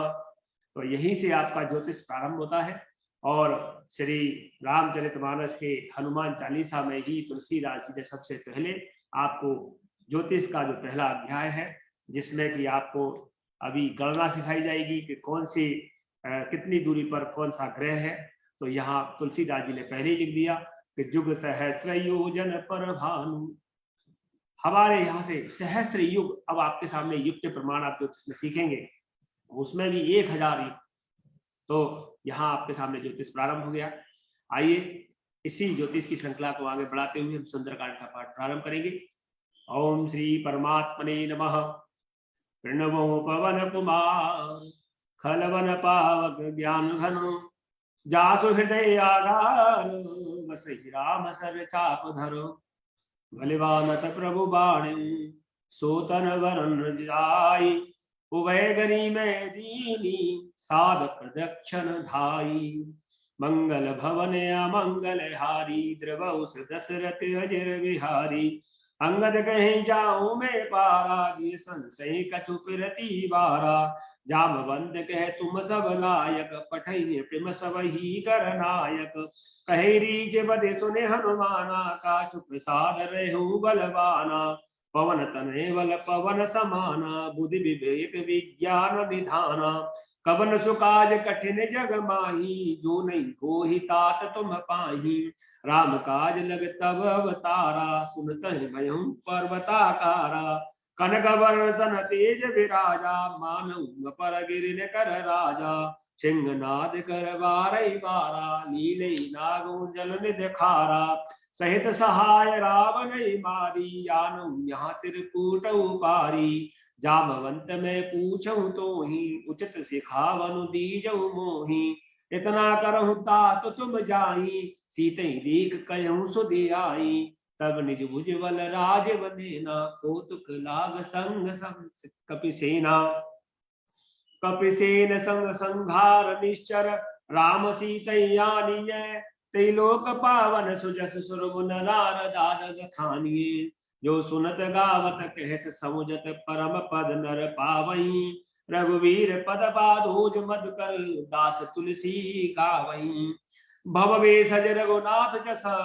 तो यहीं से आपका ज्योतिष प्रारंभ होता है। और श्री रामचरितमानस के हनुमान चालीसा में ही तुलसीदास जी ने सबसे पहले आपको ज्योतिष का जो पहला अध्याय है, जिसमें कि आपको अभी गणना सिखाई जाएगी कि कौन सी कितनी दूरी पर कौन सा ग्रह है। तो यहाँ तुलसीदास जी ने पहले ही लिख दिया कि जुग सहस्र योजन पर भानु। हमारे यहाँ से सहस्त्र युग, अब आपके सामने युग के प्रमाण आप ज्योतिष में सीखेंगे, उसमें भी 1000 युग। तो यहाँ आपके सामने ज्योतिष प्रारंभ हो गया। आइए इसी ज्योतिष की श्रृंखला को आगे बढ़ाते हुए हम सुंदरकांड का पाठ प्रारंभ करेंगे। ओम श्री परमात्मने नमः। प्रणवो पवन कुमार, खलवन पावक ज्ञान घन। जासु हृदय आधार, वसहि राम सर चाप धरो। बलिवानत प्रभु बाणी, सोतन वरन जाई। उभय गरी में दीनी, साध प्रदक्षिण धाई। मंगल भवन अमंगल हारी, द्रवउस दशरथ अजर विहारी। अंगद कहीं जाऊं मैं पारा, जी संशय कछु फिरती बारा। जामवंत कह तुम सब लायक, पठै प्रेम सब ही कर नायक। कहे रीच बदे सुने हनुमाना, का चुप साध रहु बलवाना। पवन तनय बल पवन समाना, बुद्धि विवेक विज्ञान निधाना। कवन सुकाज कठिन जग माही, जो नहीं होहि तात तुम पाही। राम काज लग तब अवतारा, सुनत भयउ पर्वताकारा। कनक वर्तन तेज विराजा, मानव पर गिरिन कर राजा। सिंहनाद कर बारई बारा, नीले नागो जल निध खारा। सहित सहाय रावण मारी, आनु यहाँ त्रिकूट उपारी। जामवंत में पूछऊं तो ही, उचित सिखावनु दीजऊ मोही। इतना करहु तात तुम जाई, सीते दीख कहूं सुधि आई। तब निज भुज बल राज बनेना, कौतुक लाग संग संग कपिसेना। कपिसेन संग संघार निश्चर, राम सीतैयानिय। त्रिलोक पावन सुजस सुरगुन नारदाद खानिए। जो सुनत गावत कहत समुझत, परम पद नर पावई। रघुवीर पद पादोज मधुकर, दास तुलसी गावई। भव भेषज रघुनाथ जसा,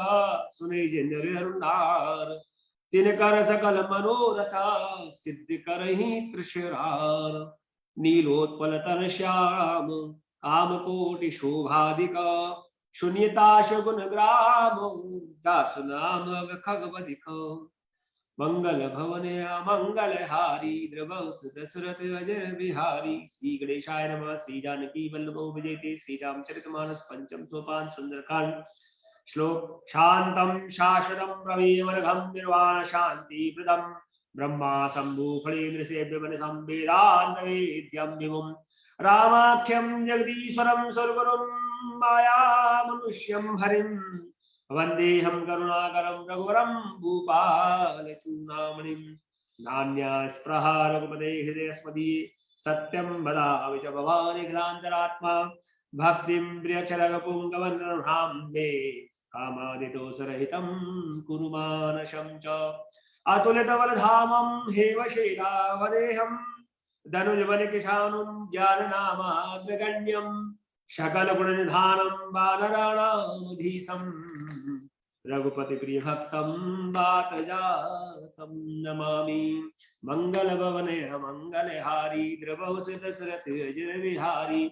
सुने जिन नार। तिन कर सकल मनोरथ, सिद्ध करहि तृषरार। नीलोत्पल तन श्याम, काम कोटि शोभाधिका। शून्यता शगुन ग्राम, दासु नाम खगवधिक। मंगल भवन अमंगल हारी, द्रवउस दशरथ अजर बिहारी। श्री गणेशाय नमः। श्री जानकी वल्लभो विजयते। श्री रामचरितमानस पंचम सोपान सुंदरकांड। श्लोक शांतम शाश्वतम प्रमेयमनघम निर्वाण शांति प्रदम। ब्रह्मा शंभु फणीन्द्र सेव्यमन संवेदान्वेद्यं विभुं रामाख्यं जगदीश्वरं सुरगुरुं माया मनुष्यं हरिं वन्देऽहं करुणाकरं रघुवरं भूपालचूडामणिं नान्या स्पृहा रघुपते हृदयस्मदीये सत्यं वदामि च भवानिखिलान्तरात्मा भक्तिं प्रियचरगपुङ्गवन्नृणां मे कामादिदोषरहितं कुरु मानसं च अतुलितबलधामं हेमशेलावदेहं धनुजवनकिशानुं ज्ञाननामाग्रगण्यं सकलगुणनिधानं वानराणामधीशं रघुपतिप्रियभक्तं वातजातं नमामि मंगलभवने मंगलहारी द्रवहुसदशरथ अजरविहारी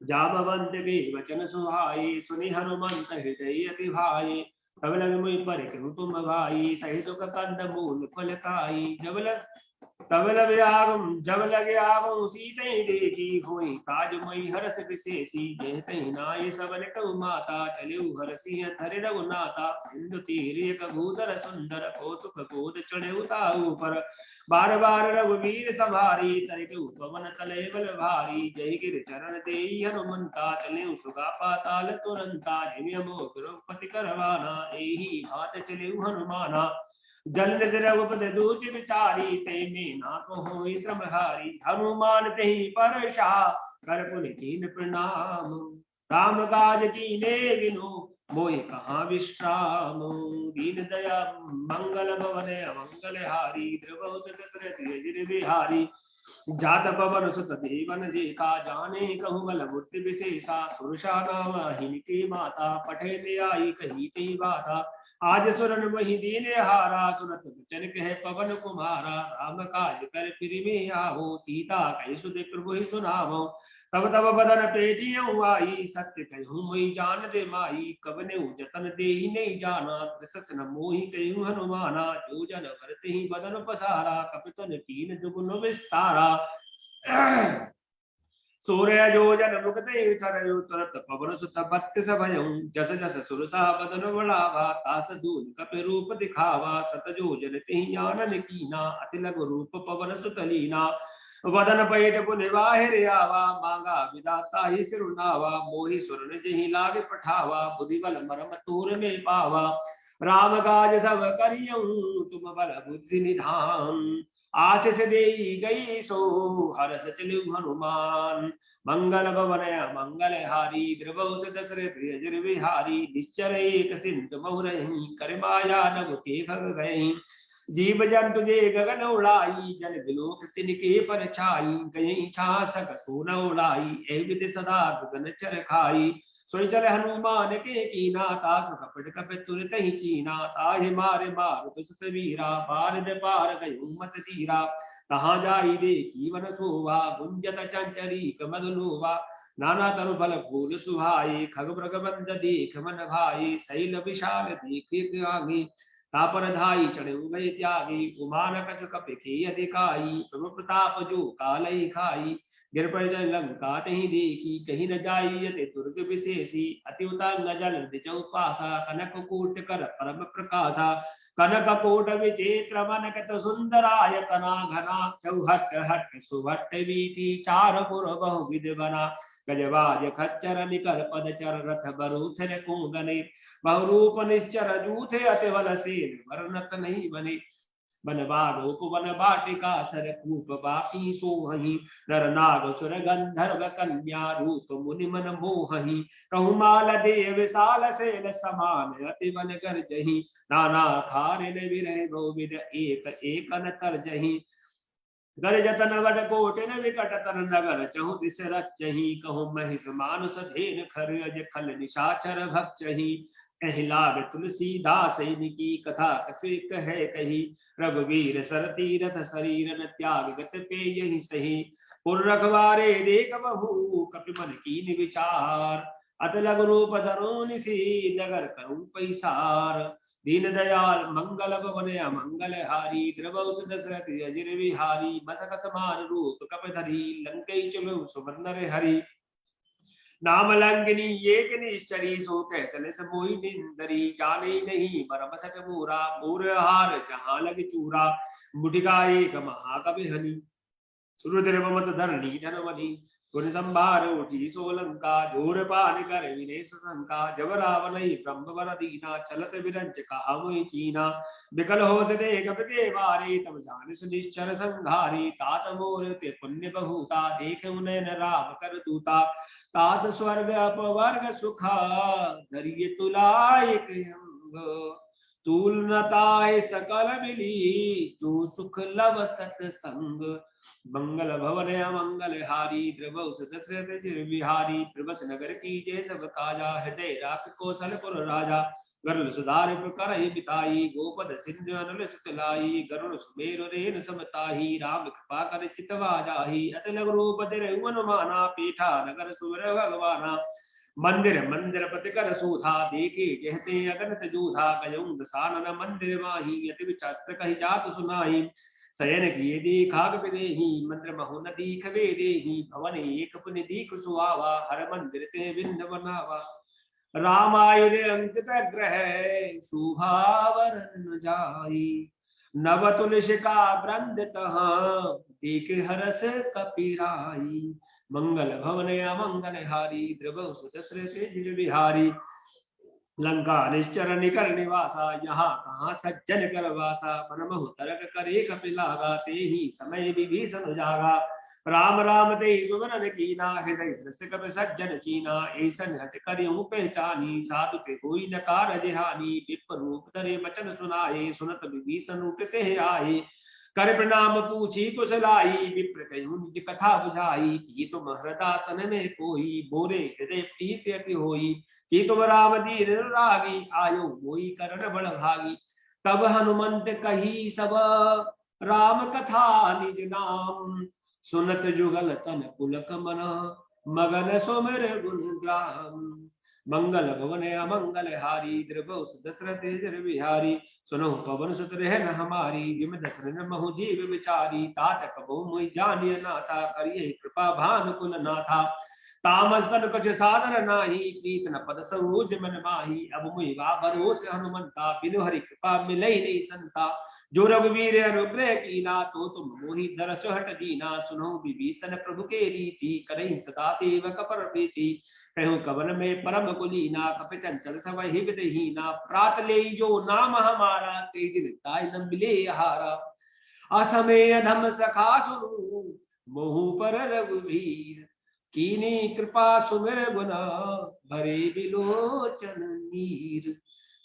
जामवंत के वचन सुहाई सुनि हनुमंत हृदय अति भाई तब लग मुझ पर तुम भाई सहित कंद मूल फल खाई तब लग आगम सीते देखी होई काज मई हरस विशेषी जहते नाय सबन कहु माता चलिउ हरसी धरि रघुनाथा सिंधु तीर एक भूधर सुंदर कौतुक गोद चढ़े उताऊ पर बार बार रघुवीर सवारी तरित पवन तले बल भारी जय गिर चरण देई हनुमंता चले सुगा पाताल तुरंता जिमिय मोह द्रौपदी करवाना एही भात चले हनुमाना जल निधि रघुपति दूत विचारी ते में ना को होई श्रम हारी हनुमान तेहि पर शाह कर पुनि कीन प्रणाम राम काज कीने बिनु मोहि कहाँ विश्राम दीन दया मंगल भवन मंगल हारी द्रवहु दशरथ अजिर बिहारी जात पवन सुत देवन देखा जाने कहु बल बुद्धि विशेषा सुरसा नाम हिनकी माता पठे ते आई कही ते बाता आज सुरन वही दीन हारा सुनत बचन कह पवन कुमारा राम काज कर फिर में आवो सीता कही सुध प्रभु ही सुनावो तब तब बदन पेटियों आई सत्य कहूँ मोहि जान दे माई कबने जतन दे ही नहीं जाना कृष्ण न मोहि कहूँ हनुमाना जो जन करते ही बदन पसारा कपितन कीन दुगुन विस्तारा सूर्य जो जन मुकते थरयु तुरत पवन सुत बत्तिस भयउ जस जस सुरसा बदन बढ़ावा तास दूध कपि रूप दिखावा सत जो जन तिहि आनन कीना अति लघु रूप पवन सुत लीना वदन पैठ पुनिवाहिर आवा मांगा विदाता ही सिरुनावा मोहि सुरन जहि लाग पठावा बुद्धि बल मरम तूर में पावा राम काज सब करियऊ तुम बल बुद्धि निधान आशीष देई गई सो हरस चलु हनुमान मंगल भवन मंगल हारी द्रवहुस दशरथ अजिर बिहारी निश्चर एक सिंधु बहुरही कर माया नभ के खग गई जीव जंतु जे गगन उड़ाई जल बिलोक तिनके पर छाई गई छासक सोन उड़ाई ए विद सदा गगन चर खाई सोई चल हनुमान के कीना तास कपट कपि तुरत ही चीना ताहि मारे मारुत सुत वीरा बारद पार गयो मत धीरा तहाँ जाई देखी वन शोभा गुंजत चंचरी मधुलोभा नाना तरु फल फूल सुहाई खग मृग बंद देख मन भाई शैल विशाल देख आगे तापर धाई चढ़े उभय त्यागी उमान कछ कपि के अधिकाई प्रभु प्रताप जो कालई खाई गिर पर लंका तही देखी कहीं न जाई यते दुर्ग विशेषी अति उतंग जल निजौ पासा कनक कूट कर परम प्रकाशा कनक कोट विचित्र मनकत सुंदरायतना घना चौहट हट सुभट वीति चार पुर बहु विध बना गजवाज खच्चर निकर पद चर रथ बरूथर कूदने बहुरूप निश्चर जूथे अति बल सेन वर्णत नहीं बने बन बागोप वन बाटिका सर कूप बाकी सोहही नर नाग सुर गंधर्व कन्या रूप मुनि मन मोहही कहु माल देव विशाल सेन समान अति बन गर्जही नाना खारिन विरह गोविद एक एक न तरजही गर जतन वड कोटिन विकट तर नगर चहु दिस रचही कहु महिष मानुष धेन खर अज खल निशाचर भक्षही कहि लाग तुलसीदास की कथा कछुक है कही रघुवीर सर तीरथ शरीर न त्याग गत पे यही सही पुर रखवारे देख बहु कपि मन कीन विचार अत लघु रूप धरो निसी नगर करूं पैसार दीन दयाल मंगल भवन मंगल हारी द्रवहुस दशरथ अजिर बिहारी मसक समान रूप कपि धरी लंकै चलो सुवर्ण हरि नाम लंगिनी एक निश्चरी, सो कह चले से मोही निंदरी, जाने नहीं बरम सच मूरा, मूर हार जहां लग चूरा, मुटिका एक महाकवि हनी, सुरद्र मत धरणी धनवनी, गुण संभार उठी सोलंका, जोर पान कर विनेश शंका, जब रावण ब्रह्म वर दीना, चलत विरंच कहा मोहि चीना, बिकल हो से देख के बारे, तब जान सुनिश्चर संघारी, तात मोर ते पुण्य बहुता, देख उन्हें न राम कर दूता, तात स्वर्ग अपवर्ग सुखा, धरिय तुलायक अंग, तुलनताय सकल मिली, जो सुख लव सतसंग, मंगल भवन मंगल हारी, द्रवौ दशरथ बिहारी, प्रभस नगर की जय सब काजा, हृदय राख कौशलपुर राजा, गरुल सुधार कर बिताई, गोपद सिंधु अनुल सुतलाई, गरुण सुमेरु रेन समताही, राम कृपा कर चितवा जाही, अति लघु रूप धरे हनुमाना, पीठा नगर सुवर भगवाना, मंदिर मंदिर प्रतिकर सूथा, देखे जहते अगणित जूधा, गयउं दसानन मंदिर माही, यति विचित्र कही जात सुनाई, शयन किए दीखाग विदेही, मंत्र महु न दीख वेदेही, भवन एक पुनि दीख सुहावा, हर मंदिर ते भिन्न बनावा, रामायुध अंकित ग्रह, शोभावरन जाई, नव तुलसी का वृंद तहाँ, देख हरस कपीराई, मंगल भवन अमंगल हारी, द्रवौ सुदशरथ जिर बिहारी, लंका निश्चर निकर निवासा, यहाँ कहाँ सज्जन कर वासा, मन महु तरक करे कपिलागा, ते ही समय विभीषण जागा, राम राम ते सुमरन कीना, हृदय हृदय कपि सज्जन चीना, ऐसन हट करियु पहचानी, साधु ते कोई न कारज हानि, विप्र रूप धरे वचन सुनाए, सुनत विभीषण उठते आए, कर प्रणाम पूछी कुशलाई, विप्र कहूँ निज कथा बुझाई, की तुम हृदासन में कोई, बोरे हृदय प्रीति अति होई, कि तुम राम दीन रागी, आयो मोई करण बड़ भागी, तब हनुमंत कही सब राम कथा निज नाम, सुनत जुगल तन पुलक मना, मगन सुमिर गुण ग्राम, मंगल भवन अमंगल हारी, द्रवौ दशरथ जर बिहारी, सुनो पवन सुत रहन हमारी, जिम दशरथ महु जीव विचारी, तात कबहु मुहि जानिय नाथा, करिए कृपा भानु कुल नाथा, तामस तन कछ साधन नाही, प्रीत न पद सरोज मन माही, अब मुहि बा भरोस हनुमंता, बिनु हरि कृपा मिलई नहीं संता, जो रघुवीर अनुग्रह कीना, तो तुम मोहि दरस हट दीना, सुनो विभीषण प्रभु के रीति, करहि सदा सेवक पर प्रीति, कहूँ कवन में परम कुलीना, कपि चंचल सब हिविदहीना, प्रात ले जो नाम हमारा, तेज ताय न मिले हारा, असमय अधम सखा सुनु, मोहु पर रघुवीर, कीनी कृपा सुमिर गुना, भरे बिलोचन नीर,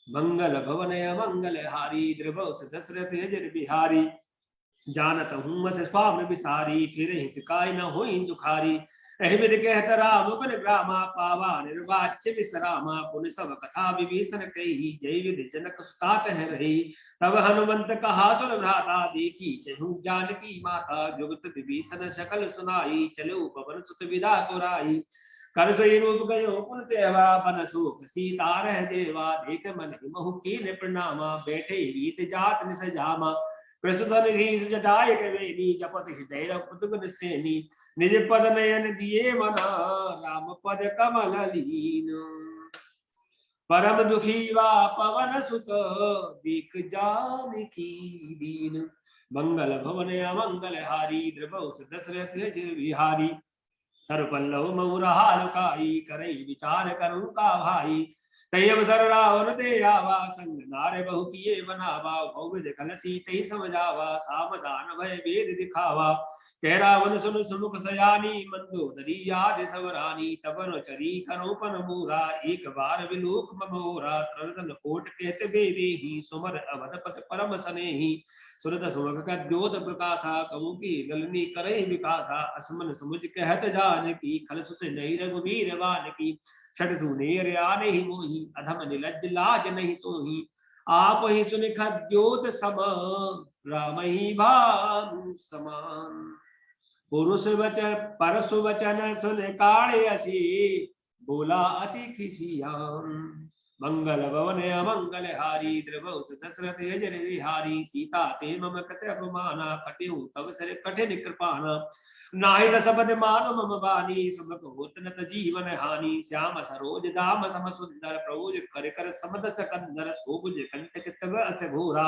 मंगल भवन अमंगल हारी, द्रवौ दशरथ जर बिहारी, जानत हूँ मस स्वामी विसारी, फिर हित काय न होई दुखारी, अहिविद कहत राम गुण ग्रामा, पावा निर्वाच्य विश्रामा, पुन सब कथा विभीषण कही, जय विधि जनक सुतात है रही, तब हनुमंत कहा सुन भ्राता, देखी चहु जानकी माता, जुगत विभीषण सकल सुनाई, चलो पवन सुत विदा तुराई, कर सोई रूप गयो पुन तेवा, बन सुख सीता रह देवा, देख मन महु कीन प्रणामा, बैठे रीत जात निस जामा, कृष्ण धीस जटाय कवेनी, जपत हृदय रघुपति सेनी, निज पद नयन दिए मना, राम पद कमल लीन, परम दुखी वा पवन सुत, देख जानकी दीन, मंगल भवन अमंगल हारी, द्रवौ दशरथ जय बिहारी, हर पल्लव मऊ रहा लुकाई, करई विचार करूं का भाई, तय अवसर रावण दे आवा, संग नारे बहु किए बनावा, बहुविध कलसी तई समझावा, सावधान भय वेद दिखावा, कह रावण सुन सुमुख सयानी, मंदोदरी याद सवरानी, तबन चरी करोपन मूरा, एक बार विलोक ममोरा, तरतन कोट कहत बेदे ही, सुमर अवधपत परम सनेही, सुरत सुमक का द्योत प्रकाशा, कहूँ की गलनी करे विकासा, असमन समुझ कहत जान की, खल सुत नहीं रघुवीर वान की, छठ सुनेर आने ही मोही, अधम निलज लाज नहीं तो ही, आप ही सुनिख द्योत सम, राम ही भानु समान, पुरुष वचन परशु वचन सुन काढ़े असी, बोला अति खिसियान, मंगल भवन अमंगल हारी द्रवहुस दशरथ अजर विहारी सीता ते मम कत अपमाना कटिहु तव सर कठिन कृपाना नाहि दस बद मानु मम बानी सुमक होत न जीवन हानि श्याम सरोज दाम सम सुंदर प्रभुज कर कर समद सकंदर सोभुज कंटक तव अस घोरा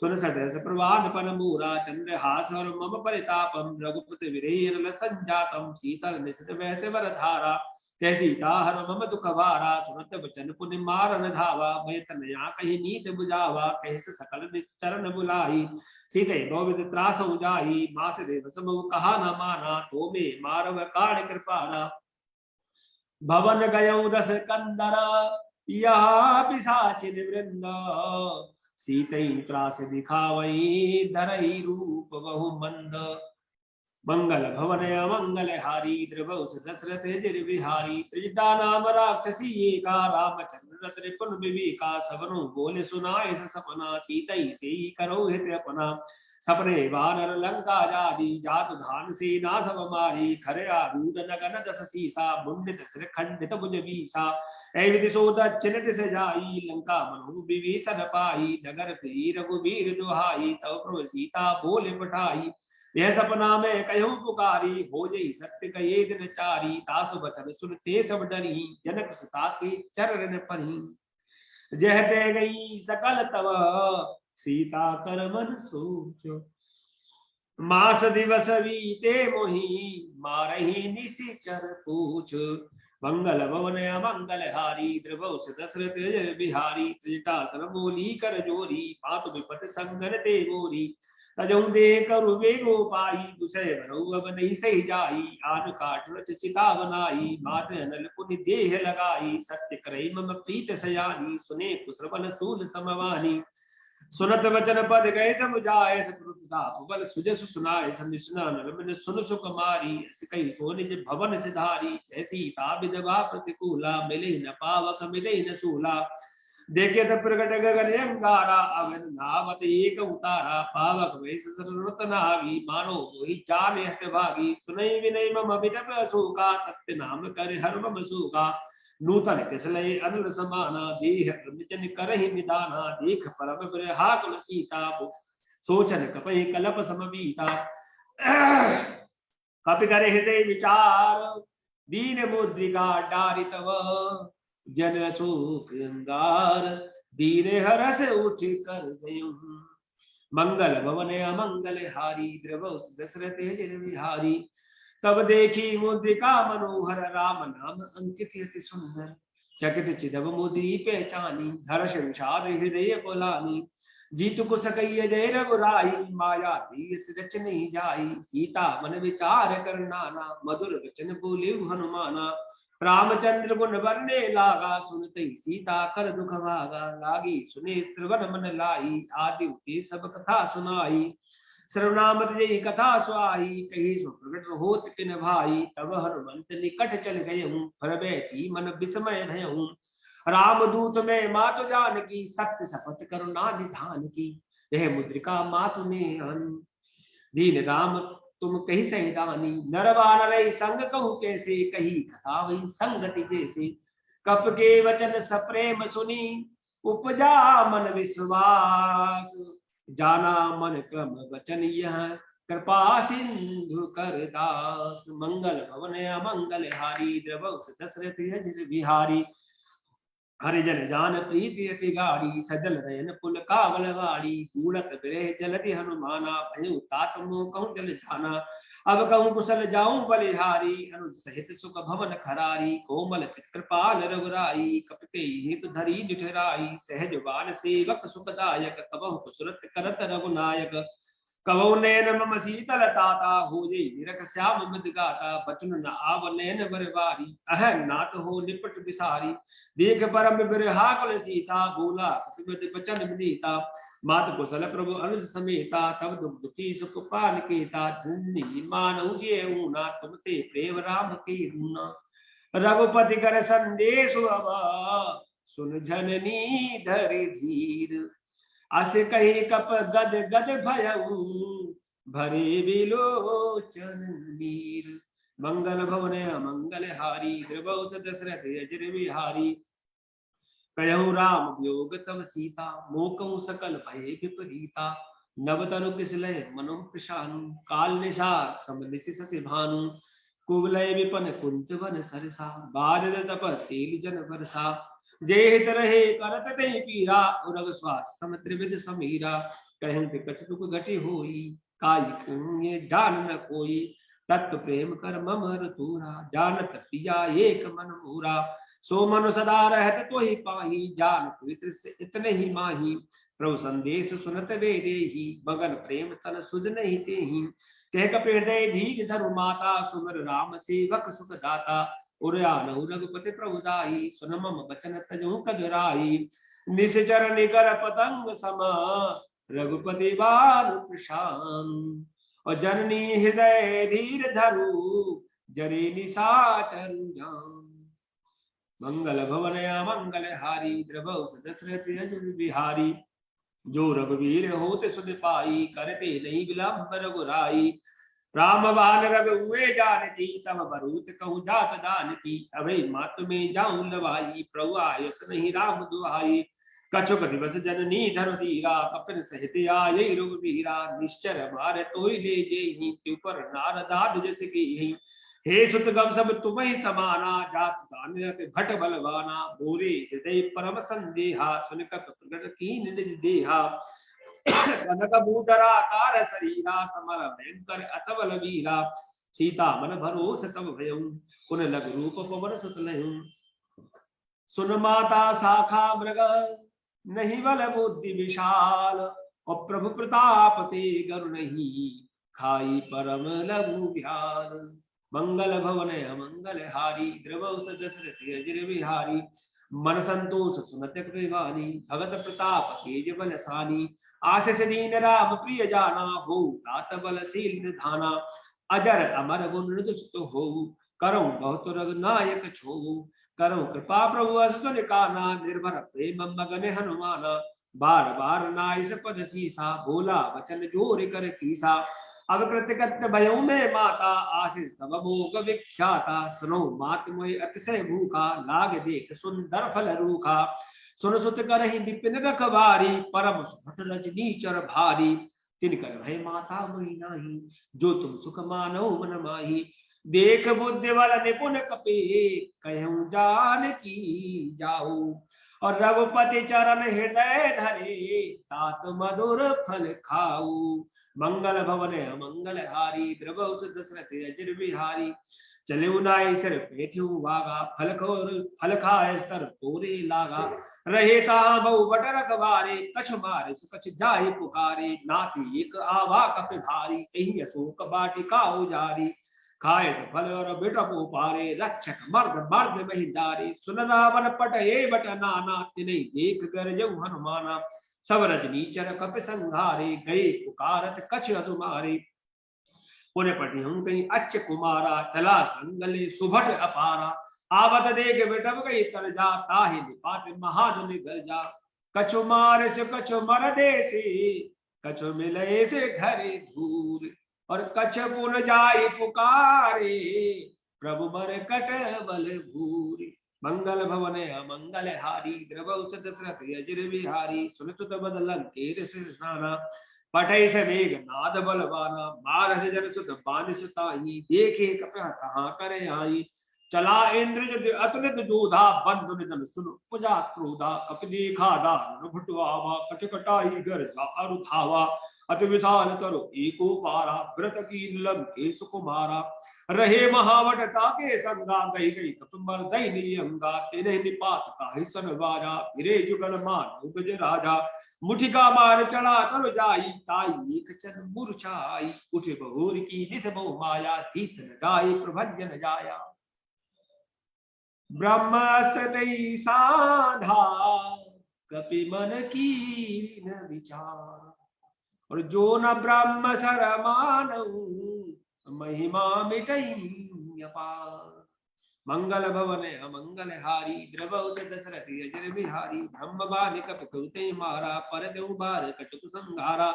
सुन सदस प्रवान पन मूरा चंद्रहास और मम परितापम रघुपति वीरेन संजातम शीतल निशित वैसे वर धारा कैसी ताहर मम दुख भारा सुनत वचन पुनि मारन धावा मैं तनया कही नीत बुझावा कहस सकल निश्चरण बुलाई सीते गोविंद त्रास उजाई मास देव समूह कहा न माना तो में मारव काढ़ कृपाना भवन गयौ दस कंदर यहाँ पिशाचिन वृंद सीतई त्रास दिखावई धरई रूप बहु मंद मंगल भवन अमंगल हारी द्रवहुस दशरथ अजर विहारी त्रिजटा नाम राक्षसी एका रामचंद्र त्रिपुन विवेका सबनु बोले सुनाए सपना सीतई से करो हित अपना सपने वानर लंका जारी जात धान से ना सब मारी खरे आरूद नगन दस सीसा मुंडित सिर खंडित भुज बीसा एवं सो दक्षिण दिस जाई लंका मनु विभीषण पाई नगर फिरी रघुबीर दुहाई तव प्रभु सीता बोले पठाई यह सपना में कहूं पुकारी हो जई सत्य कहे दिन चारी तासु बचन सुन ते सब डरी जनक सुता के चरण परी जह ते गई सकल तव सीता कर मन सोचो मास दिवस बीते मोही मारही निशिचर पूछ मंगल भवन अमंगल हारी द्रवहुस दशरथ अजर बिहारी त्रिजटासन बोली कर जोरी पात विपत संगन ते गोरी तजऊ दे करु वेगो पाई गुसै भरऊ अब नहीं सही जाई आन काट रच चिता बनाई मात अनल पुनि देह लगाई सत्य करई मम प्रीत सयानी सुने कुसरवन सूल समवानी सुनत वचन पद गए समुझाए सकृता बल सुजस सुनाए संदिशना नरमन सुन सुख मारी कई सो निज भवन सिधारी जैसी ता विधवा प्रतिकूला मिले न पावक मिले न सूला देखे तो प्रकट गगन अंगारा अगन नावत एक उतारा पावक वेश रतनागी मानो मोहि जान हत भागी सुनई विनय मम विटप सूका सत्य नाम कर हर मम सूका नूतन किसलय अनुर समाना देह निजन करहि निदाना देख परम बिरहा कुल सीता सोचन कपहि कलप समबीता कपि करे हृदय विचार दीन मुद्रिका डारितव जन शोक अंगार दीने हरस उठ कर गयो मंगल भवन अमंगल हारी द्रवहुस दशरथ अजर विहारी तब देखी मुद्रिका मनोहर राम नाम अंकित अति सुंदर चकित चिदव मुद्री पहचानी हर्ष विषाद हृदय कोलानी जीत कुश कई जय रघुराई माया धीस रचनी जाई सीता मन विचार कर नाना मधुर वचन बोले हनुमाना रामचंद्र गुण बरने लागा सुनते सीता कर दुख भागा लागी सुने श्रवण मन लाई आदि उते सब कथा सुनाई सर्वनामत जय कथा सुहाई कही सो प्रकट होत किन भाई तब हनुमंत निकट चल गए हूँ फर बैठी मन विस्मय भय हूँ राम दूत में मातु जान की सत्य शपथ करुणा निधान की यह मुद्रिका मातु ने दीन राम तुम कही सहिदानी नरवानर संग कहूँ कैसे कही कथा वही संगति जैसे कप के वचन सप्रेम सुनी उपजा मन विश्वास जाना मन क्रम वचन यह कृपा सिंधु कर दास मंगल भवन अमंगल हारी द्रवहुस दशरथ अजर बिहारी हरिजन जान प्रीति अति गाड़ी सजल नयन पुल कावल वाड़ी कूड़त बिरह जलधि हनुमाना भय तात मोह कहूँ जल जाना अब कहूँ कुशल जाऊं बलिहारी अनुज सहित सुख भवन खरारी कोमल चित्रपाल रघुराई कपटे हित धरी निठराई सहज बाल सेवक सुखदायक कबहु कुसुरत करत रघुनायक कवौ नयन मम शीतल ताता हो जय निरख श्याम मद गाता बचन न आव नयन बरबारी अह नाथ हो निपट बिसारी देख परम बिरहा कुल सीता बोला कपिबद बचन विनीता मात कुशल प्रभु अनुज समेता तब दुख दुखी सुख पाल केता जिन्नी मानऊ जे ऊना तुम ते प्रेम राम के रूना रघुपति कर संदेश अब सुन जननी धरि धीर अस कही कप गद गद भयऊ भरे बिलोचन नीर मंगल भवन अमंगल हारी द्रवहुस दशरथ अजर बिहारी कहु राम वियोग तब सीता, मोकहु सकल भय विपरीता। नव तनु किसलय मनु प्रशानु, काल निसार सम निशि शशि भानु। कुवलय विपन कुंत वन सरसा, बादल तप तेल जन बरसा। जय हित रहे करत तहि पीरा, उरग श्वास सम त्रिविध समीरा। कहूँ कि कछुक घटी होई, काई पुण्य जान न कोई। तत्व प्रेम कर ममर तूरा, जानत पिया एक मन मूरा। सो मनु सदा रहत तो ही पाही, जान पवित्र से इतने ही माही। प्रभु संदेश सुनत वे देही, मगन प्रेम तन सुध नहीं तेहि। कह कपि हृदय धीर धरु माता, सुमर राम सेवक सुख दाता। उरयानहु रघुपति प्रभु दाई, सुन मम बचन तजहु कजराई। निश्चर निकर पतंग सम, रघुपति बाल प्रशांत। और जननी हृदय धीर धरु, जरे निशाचर जान। मंगल भवन मंगल हारी, द्रवौ दशरथ यजुर बिहारी। जो रघुवीर होते सुन पाई, करते नहीं विलंब रघुराई। राम बाण रघुए जानकी, तब बरूत कहूँ जात दान की। अभय मातु में जाऊं लवाई, प्रभु आयुष नहीं राम दुहाई। कछुक दिवस जननी धरु धीरा, कपिन सहित आये रघुबीरा। निश्चर मार तोहि ले जेहि, त्यु पर नारदाद जस गेहि। हे सुत गम सब तुम ही समाना, जात दानक भट बलवाना। बोरे हृदय परम संदेहा, सुन कप प्रगट कीन निज देहा। कनक भूधरा कार शरीरा, समर भयंकर अतबल वीरा। सीता मन भरोस तब भयउ, पुन लग रूप पवन सुत लहु। सुन माता शाखा मृग, नहीं बल बुद्धि विशाल। और प्रभु प्रताप ते गरु नहीं, खाई परम लघु विहार। मंगल भवन मंगल हारी, द्रवौ दशरथ अजर बिहारी। मन संतोष सुनत विवानी, भगत प्रताप तेज बल सानी। आशीष दीन राम प्रिय जाना, हो तात बलशील निधाना। अजर अमर गुण निज सुत हो, करौ बहुत रघुनायक छो। करौ कृपा प्रभु अस्तुन काना, निर्भर प्रेम मगन हनुमाना। बार बार नाइस पद सीसा, बोला वचन जोर कर कीसा। अब कृतकृत्य भयउ में माता, आशीष सब भोग विख्याता। सुनो मात मोहि अतिशय भूखा, लाग देख सुंदर फल रूखा। सुन सुत करहि विपिन रखवारी, परम सुभट रजनी चर भारी। तिनकर भय माता मोहि नाही, जो तुम सुख मानौ मन माही। देख बुद्धि बल निपुण कपि, कहूँ जानकी जाऊ। और रघुपति चरण हृदय धरे, तात मधुर फल खाऊ। मंगल भवन मंगल हारी, द्रवौ दशरथ अजर बिहारी। चले नाई सिर पेठ्यू वागा, फल खाए स्तर तोरे लागा। रहे ता बहु बट रखवारे, कछ मारे कछ जाहि पुकारे। नाथी एक आवा कपि भारी, तही अशोक बाटिका उजारी। खाए फल और बिटपो पारे, रक्षक मर्द मर्द महिंदारे। सुन रावण पट ये बट नाना, तिन्हि देख गरजउ हनुमाना। सब रजनी चर कप संघारे, गए पुकारत कछ अधुमारे। पुण्य पटी हम कहीं अच्छ कुमारा, चला संगले सुभट अपारा। आवत देख बिटप गई तर जा, ताहि निपात महाधुनि गर्जा। कछु मार से कछु मर देसे, कछु मिले से घरे धूर। और कछ पुन जाई पुकारे, प्रभु मर कट बल भूर। मंगल भवन मंगल हारी, द्रवौ दशरथ अजर बिहारी। सुन सुत बद लंकेर सिरसाना, पठै से मेघ नाद बलवाना। मारस जन सुत बान सुताई, देखे कपि कहाँ करे आई। चला इंद्र अतुलित जोधा, बंधु निधन सुन पुजा क्रोधा। कपि देखा दारुण भुटवावा, कट कटाई गर्जा अरु धावा। अति विशाल तरु एको पारा, व्रत की लंकेश कुमारा। रहे महावट ताके संगा, गई गई कपि मर्दै नियंगा। तेने निपात काहि सन बाजा, फिरे जुगल मान गज राजा। मुठिका मार चढ़ा तर जाई, ताई एक चन मूर्छाई। उठे बहोर की निस बहु माया, तीत न जाय प्रभंजन जाया। ब्रह्मास्त्र तई साधा, कपि मन की न विचार। और जो न ब्रह्म सर मानऊ, महिमा मिटई अपार। मंगल भवन मंगल हारी, द्रवौ दशरथ अजर बिहारी। ब्रह्म बान कपि कहुते मारा, पर देउ बार कटुक संघारा।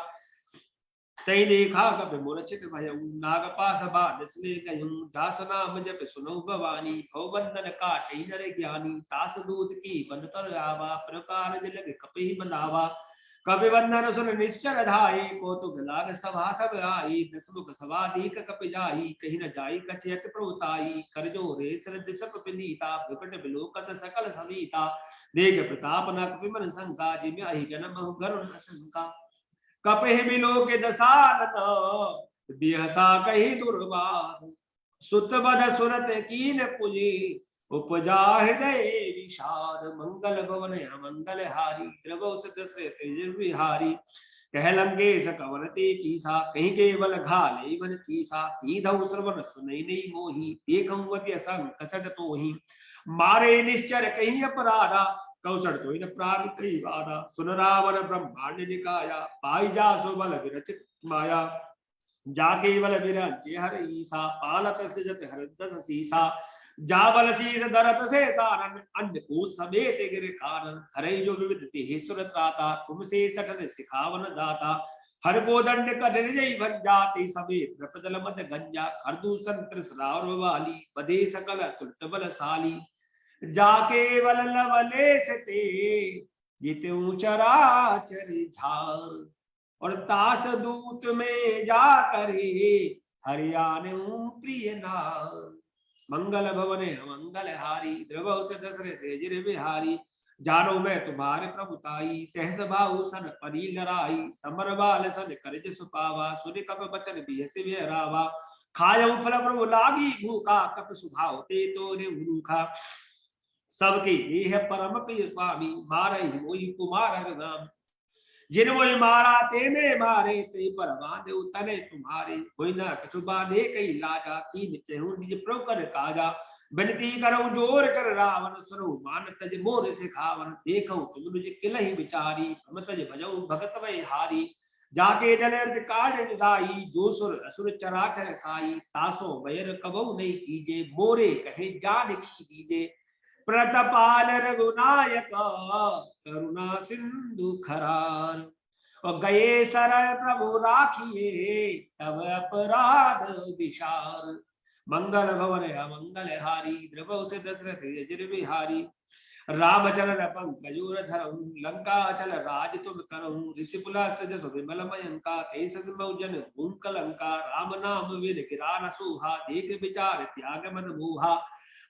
तई देखा कपि मूर्छित भयउ, नागपाश बाध ले गयउ, दास नाम जप सुनउ भवानी, भव बंधन काटइ नर ज्ञानी, तास दूत की बन कर आवा, प्रकार जलग कपि बनावा, कपि बंधन सुन निश्चर धाई, कौतुक लाग सभा सब आई, दसमुख सवाधिक कपि जाई, कहीं न जाई कछयत प्रभुताई, कर जोरे श्रद्ध सप विनीता, विकट विलोकत सकल समीता, देख प्रताप न कपि मन शंका, जिम्य अहि जन्म बहु गरुड़ शंका, कपहि बिलो के दसानन, बिहसा कही दुर्बार, सुत बध सुरत कीन पुजी, उपजा हृदय विषाद, मंगल भवन मंगल हारी, द्रवौ दशरथ विहारी, कह लंकेश कंवर ते कीसा, कहीं केवल घाले बन कीसा, कीधौ श्रवण सुनई नहीं मोही, देखऊं अति असंग कसट तोही, मारे निश्चर कहीं अपराधा, कौशल कोई न प्राण कई बाधा, सुन रावण ब्रह्मांड निकाया, पाई जा सुबल विरचित माया, जाके बल विरंचे हर ईसा, पालत सजत हर दस सीसा, जाबल शीस दरत से सारन, अन्य को समेत गिर कानन, हरे जो विविध ते सुरत राता, तुम से सठन सिखावन दाता, हर गोदंड कठिन जय भंजा, ते समेत नृपदल मद गंजा, खरदूषण त्रिसरार वाली, बदे सकल तुल्ट बलशाली, जाके वल लवले से जितु चराचर झार, और तास दूत में जा करे हरियाणा प्रिय नार, मंगल भवन मंगल हारी, द्रवौ से दशरथ जिर बिहारी, जानो मैं तुम्हारे प्रभुताई, सहस बाहु सन परी लराई, समर बाल सन करज सुपावा, सुनि कप बचन बिहस बिहरावा, खायउ फल प्रभु लागी भूखा, कप सुभाव ते तो रे भूखा, सबके देह परम प्रिय स्वामी, मारहि मोहि कुमार नाम, जिन मोहि मारा ते में मारे, ते पर बांधे तने तुम्हारे, कोई न कछु बांधे कई लाजा, कीन चहु निज प्रभु कर काजा, बिनती करऊ जोर कर रावण, सुनो मान तज मोर सिखावन, देखो तुम निज किलहि विचारी, हम तज भजऊ भगत वै हारी, जाके जल काट निदाई, जो सुर असुर चराचर खाई, तासो बैर कबऊ नहीं कीजे, मोरे कहे जान की दीजे, प्रतपाल रघुनायक करुणा सिंधु खरार, और गए सरल प्रभु राखिए तब अपराध विशार, मंगल भवन मंगल हारी, द्रवौ से दशरथ अजिर बिहारी, रामचरण पंकजूर धरऊ, लंका चल राज तुम करऊ, ऋषिकुलास्त जस विमल मयंका, तेस जन भूम कलंका, राम नाम वेद गिरान सुहा, देख विचार त्याग मन मोहा,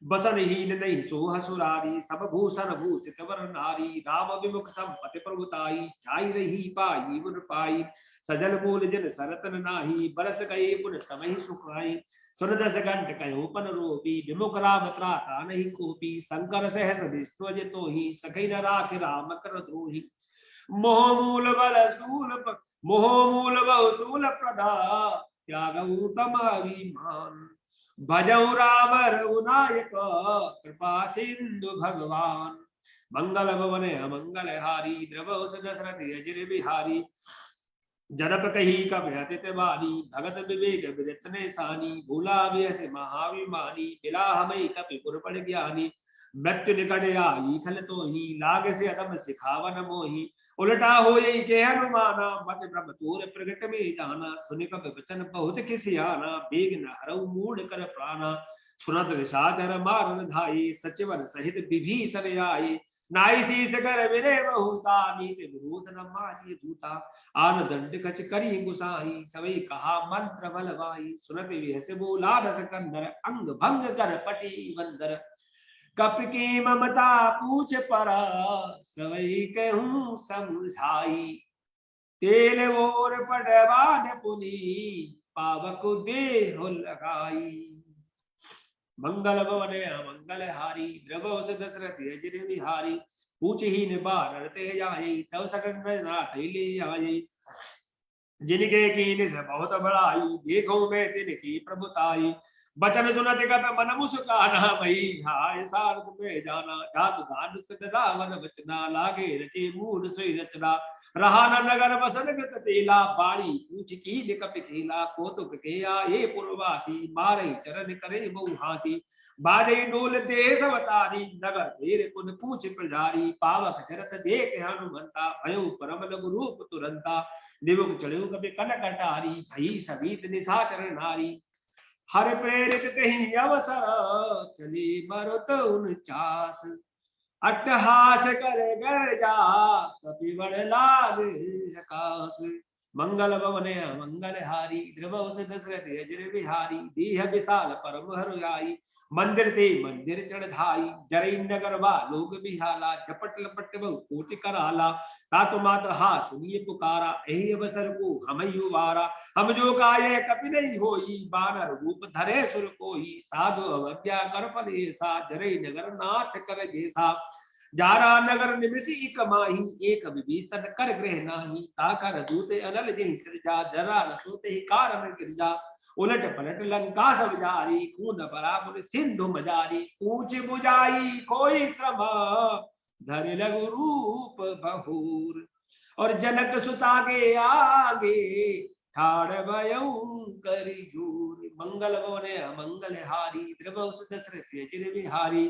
बसन हीन नहीं सोह सुरारी, सब भूषण भूषित वर नारी, राम विमुख संपति प्रभुताई, जाई रही पाई मुन पाई, सजल मूल जन सरतन नाही, बरस गए पुन तमहि सुखाई, सुन दस घंट कहो पन रोपी, विमुख राम त्राता नहीं कोपी, शंकर सहस ध्वज तो ही, सखई न राख राम कर द्रोही, मोह मूल बल सूल मोह मूल बहुसूल प्रदा, त्यागऊ तम अभिमान, भजऊ राम रघुनायक कृपा सिंधु भगवान, मंगल भवन मंगल हारी, द्रवौ से दशरथ अजिर बिहारी, जनक कही कब अतित वाणी, भगत विवेक विरत्न सानी, भूला व्यस महाभिमानी, मिला हमें कपि पुरपड़ ज्ञानी, मृत्यु निकट आई खल तो ही, लाग से अदम सिखावन मोही, उल्टा हो यही के हनुमाना, मत ब्रह्म तूर प्रगट में जाना, सुनि कप वचन बहुत खिसियाना, बेग न हरऊ मूढ़ कर प्राणा, सुनत निशाचर मारन धाई, सचिवन सहित विभीषण आई, नाई शीस कर विरे बहुता, नीत विरोध न माही दूता, आन दंड कच करी गुसाई, सवै कहा मंत्र बलवाई, सुनत विहस बोला दस कंदर, अंग भंग कर पटी बंदर, कप की ममता पूछ परा, सवई कहूं समझाई, तेल ओर पड़वान पुनी, पावक देह लगाई, मंगल भवन मंगल हारी, द्रवौ से दशरथ अजिर बिहारी, पूछ ही निबार ते जाई, तव सकन नाथ ले आई, जिनके कीन से बहुत बड़ाई, देखो मैं तिनकी प्रभुताई, बचन सुनत कप मन मुस्काना, वही घाय सारथ में जाना, जात दान से रावण बचना, लागे रचे मूड से रचना, रहा न नगर बसन गत तेला, बाड़ी पूछ की कप खेला, कौतुक के आए पुरवासी, मारे चरण करे बहु हासी, बाजे डोल दे सब तारी, नगर मेरे पुन पूछ प्रजारी, पावक जरत देख हनुमंता, भयो परम लघु रूप तुरंता, दिवक चढ़ऊ कपि कनक कटारी, भई सभीत निशाचर नारी, हर प्रेरित कहीं अवसर, चली मरुत 49, अट्टहास करे गर्जा, कपि बड़ लाग आकाश, मंगल भवन मंगल हारी, द्रवहुस दशरथ अजर बिहारी, दीह विशाल परम हरुयाई, मंदिर ते मंदिर चढ़ धाई, जरई नगर वा लोग बिहाला, झपट लपट बहु कोटि कराला, तातु मात हा सुनिए पुकारा, यही अवसर को हम युवारा, हम जो गाये कपि नहीं होई, बानर रूप धरे सुर कोई, साधु अवज्ञा कर फल ऐसा, जरई नगर नाथ कर जैसा, जारा नगर निमिषि इक माही, एक विभीषण कर गृह नाही, ताकर दूते अनल जिन सिरजा, जरा न सोते ही कारण गिरजा, उलट पलट लंका सब जारी, खून बराबर सिंधु मजारी, कूच बुझाई कोई श्रम, धरि लघु रूप बहूर, और जनक सुता के आगे, ठाड़ भयउ करि जोर, मंगल भवन मंगल हारी, द्रवहुस दशरथ अजर बिहारी,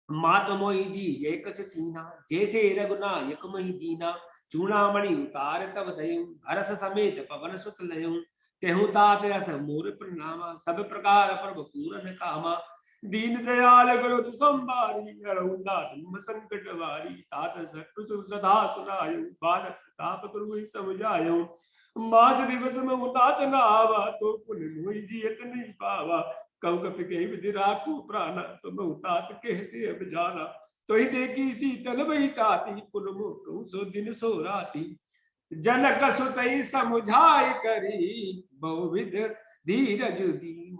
मात मोहि दीजय कछ छीना, जैसे रघुनायक मही दीना, चूड़ामणि उतार तब दयु, हरस समेत पवन सुत लयु, कहु तात रस मोर प्रणामा, सब प्रकार प्रभु पूरन कामा, दीन दयाल गुरु संबारी, हरहु नाथ संकट वारी, तात सत्तु सदा सुनायु, बालक ताप तुम समझायु, मास दिवस में नाथ नावा, तो पुन मोहि जियत नहीं पावा, कहु कपि कहि विधि राखो प्राणा, तुम उतात कहते अब जाना, तो ही देखी शीतल वही चाहती, पुन मोटू सो दिन सो राती, जनक सुतई समुझाई करी, बहुविध धीरज दीन,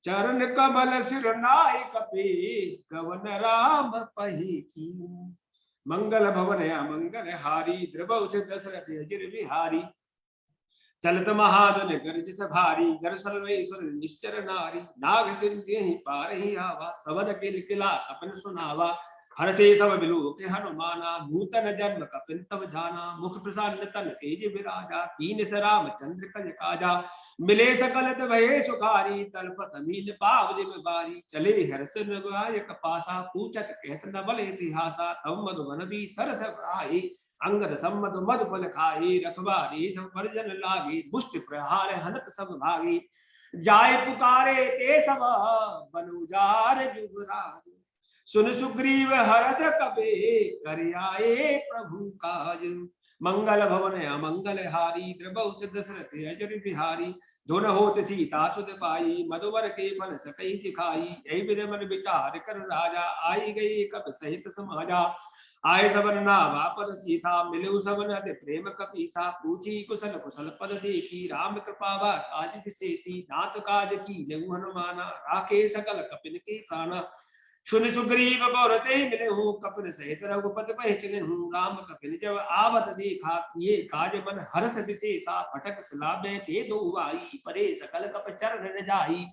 चरण कमल सिर नाय कपि, कवन राम पही की, मंगल भवन मंगल हारी, द्रवहुस दशरथ अजर बिहारी, चलत महादन गर्ज सभारी, गर सर्वेश्वर निश्चर नारी, नाग सिंह पार ही आवा, सबद किल किला कपन सुनावा, हर से सब बिलु के हनुमाना, नूतन जन्म कपिन तब जाना, मुख प्रसन्न तन तेज विराजा, कीन से राम चंद्र कज काजा, मिले सकल भये सुखारी, तलपत मीन पाव जिम बारी, चले हर्ष नगायक पासा, पूछत कहत न बल इतिहासा, तब मधुबन भी तरस आए, अंगद सम्मत मधुपल खाए, रखवारी परिजन लागे, मुष्टि प्रहार हनत सब भागी, जाय पुकारे ते सब, बनुजार जुगराज, सुन सुग्रीव हरस कपे, कर आए प्रभु काज, मंगल भवन अमंगल हारी, द्रवहुस दशरथ अजर बिहारी, जो न होत सीता सुत पाई, मधुवर के फल सकई दिखाई, यही विधि मन विचार कर राजा, आई गई कप सहित समाजा, आय सबन नावा पद सीसा, मिलु सबन अति प्रेम कपीसा, पूछी कुशल कुशल पद देखी, राम कृपा आज विशेषी, नाथ काज की जगु हनुमाना, राखे सकल कपिन के प्राणा, सुन सुग्रीव बरते मिले हूँ, कपिन सहित रघुपति पहचने हूँ, राम कपिन जब आवत देखा, किए काज मन हर्ष विशेषा, फटक सिला बैठे दो भाई, परे सकल कप चरण न जाई,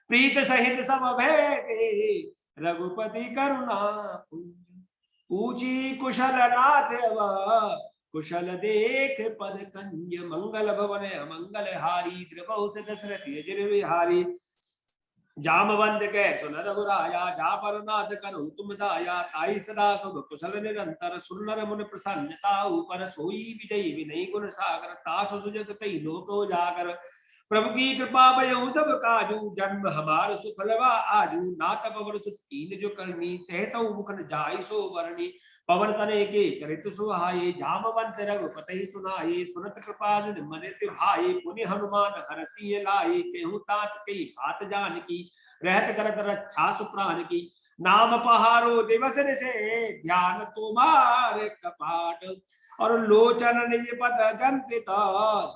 प्रीत सहित सब भेटे, रघुपति करुणा पुंज, पूछी कुशल नाथ कुशल देख पद कंज, मंगल भवन मंगल हारी, द्रवहुस दशरथ अजर बिहारी, जामवंत के सुन रघुराया, जा पर नाथ करो तुम दाया, ताई सदा शुभ कुशल निरंतर, सुनर मुन प्रसन्नता ऊपर, सोई विजयी विनय गुण सागर, तास सुजस कई लो तो जागर, प्रभु की कृपा भयउ सब काजू, जन्म हमार सुफलवा आजू, नाथ पवन सुत कीन जो करनी, सहसौ मुखन जाय सो वरणी, पवन तने के चरित सुहाये, जामवंत रघुपति सुनाये, सुनत कृपा निधि मन तिभाये, पुनि हनुमान हरषि लाए, केहू तात कई बात जान की, रहत करत रक्षा सुप्राण की, नाम पहारो दिवस से, ध्यान तुम्हारे कपाट, और लोचन निज पद जंत्रित,